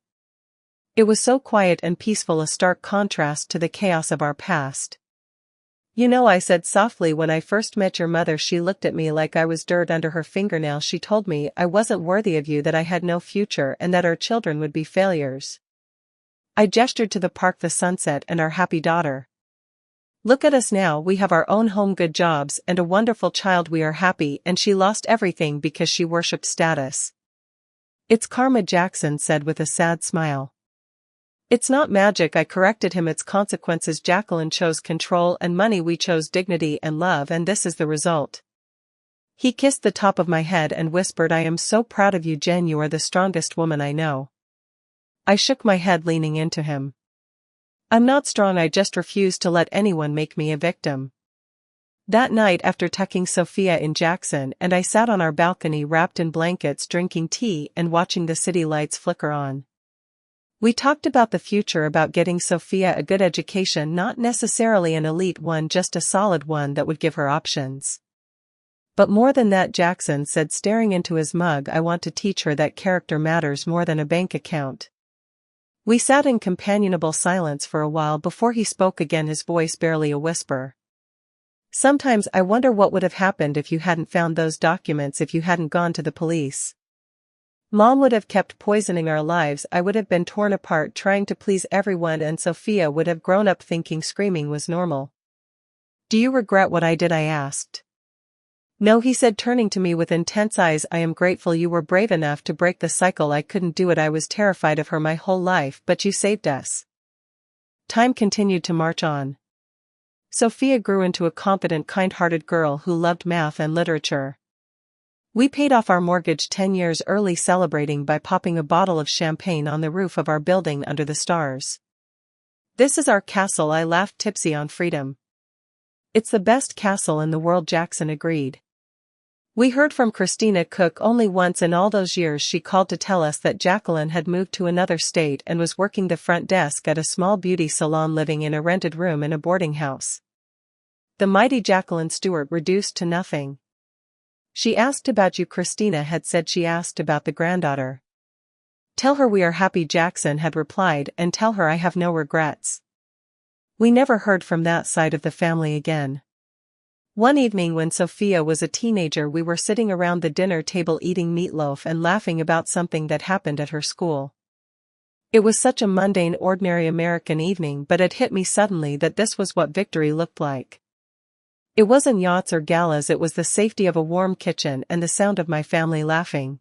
It was so quiet and peaceful, a stark contrast to the chaos of our past. "You know," I said softly, "when I first met your mother she looked at me like I was dirt under her fingernails. She told me I wasn't worthy of you, that I had no future, and that our children would be failures." I gestured to the park, the sunset, and our happy daughter. "Look at us now, we have our own home, good jobs, and a wonderful child. We are happy, and she lost everything because she worshipped status." "It's karma," Jackson said with a sad smile. "It's not magic," I corrected him. "It's consequences. Jacqueline chose control and money, we chose dignity and love, and this is the result." He kissed the top of my head and whispered, "I am so proud of you, Jen. You are the strongest woman I know." I shook my head, leaning into him. "I'm not strong, I just refuse to let anyone make me a victim." That night, after tucking Sophia in, Jackson and I sat on our balcony wrapped in blankets, drinking tea and watching the city lights flicker on. We talked about the future, about getting Sophia a good education, not necessarily an elite one, just a solid one that would give her options. But more than that, Jackson said, staring into his mug, I want to teach her that character matters more than a bank account. We sat in companionable silence for a while before he spoke again, his voice barely a whisper. Sometimes I wonder what would have happened if you hadn't found those documents, if you hadn't gone to the police. Mom would have kept poisoning our lives, I would have been torn apart trying to please everyone, and Sophia would have grown up thinking screaming was normal. Do you regret what I did? I asked. No, he said, turning to me with intense eyes. I am grateful you were brave enough to break the cycle. I couldn't do it. I was terrified of her my whole life, but you saved us. Time continued to march on. Sophia grew into a competent, kind-hearted girl who loved math and literature. We paid off our mortgage 10 years early, celebrating by popping a bottle of champagne on the roof of our building under the stars. This is our castle, I laughed, tipsy on freedom. It's the best castle in the world, Jackson agreed. We heard from Christina Cook only once in all those years. She called to tell us that Jacqueline had moved to another state and was working the front desk at a small beauty salon, living in a rented room in a boarding house. The mighty Jacqueline Stewart reduced to nothing. She asked about you, Christina had said. She asked about the granddaughter. Tell her we are happy, Jackson had replied, and tell her I have no regrets. We never heard from that side of the family again. One evening when Sophia was a teenager, we were sitting around the dinner table eating meatloaf and laughing about something that happened at her school. It was such a mundane, ordinary American evening, but it hit me suddenly that this was what victory looked like. It wasn't yachts or galas, it was the safety of a warm kitchen and the sound of my family laughing.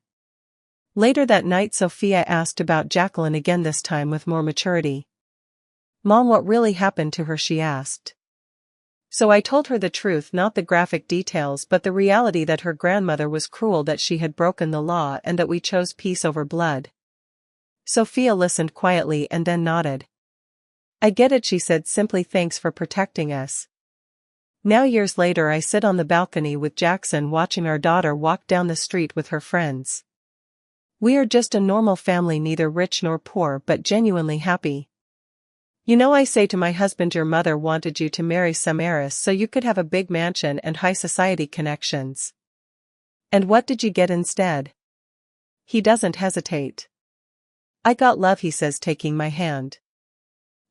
Later that night, Sophia asked about Jacqueline again, this time with more maturity. Mom, what really happened to her? She asked. So I told her the truth, not the graphic details, but the reality that her grandmother was cruel, that she had broken the law, and that we chose peace over blood. Sophia listened quietly and then nodded. I get it, she said simply, thanks for protecting us. Now, years later, I sit on the balcony with Jackson watching our daughter walk down the street with her friends. We are just a normal family, neither rich nor poor, but genuinely happy. You know, I say to my husband, your mother wanted you to marry some heiress so you could have a big mansion and high society connections. And what did you get instead? He doesn't hesitate. I got love, he says, taking my hand.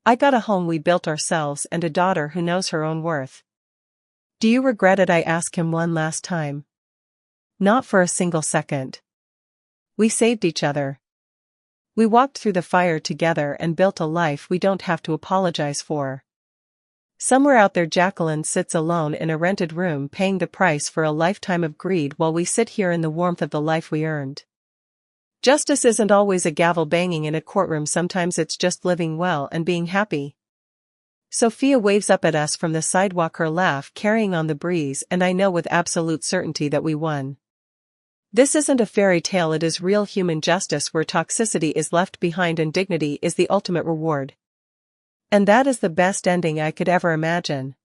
I got a home we built ourselves and a daughter who knows her own worth. Do you regret it? I ask him one last time. Not for a single second. We saved each other. We walked through the fire together and built a life we don't have to apologize for. Somewhere out there, Jacqueline sits alone in a rented room, paying the price for a lifetime of greed, while we sit here in the warmth of the life we earned. Justice isn't always a gavel banging in a courtroom, sometimes it's just living well and being happy. Sophia waves up at us from the sidewalk, her laugh carrying on the breeze, and I know with absolute certainty that we won. This isn't a fairy tale, it is real human justice where toxicity is left behind and dignity is the ultimate reward. And that is the best ending I could ever imagine.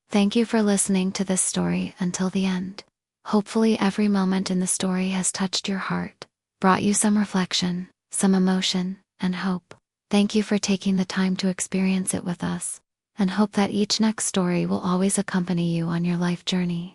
Thank you for listening to this story until the end. Hopefully every moment in the story has touched your heart, brought you some reflection, some emotion, and hope. Thank you for taking the time to experience it with us, and hope that each next story will always accompany you on your life journey.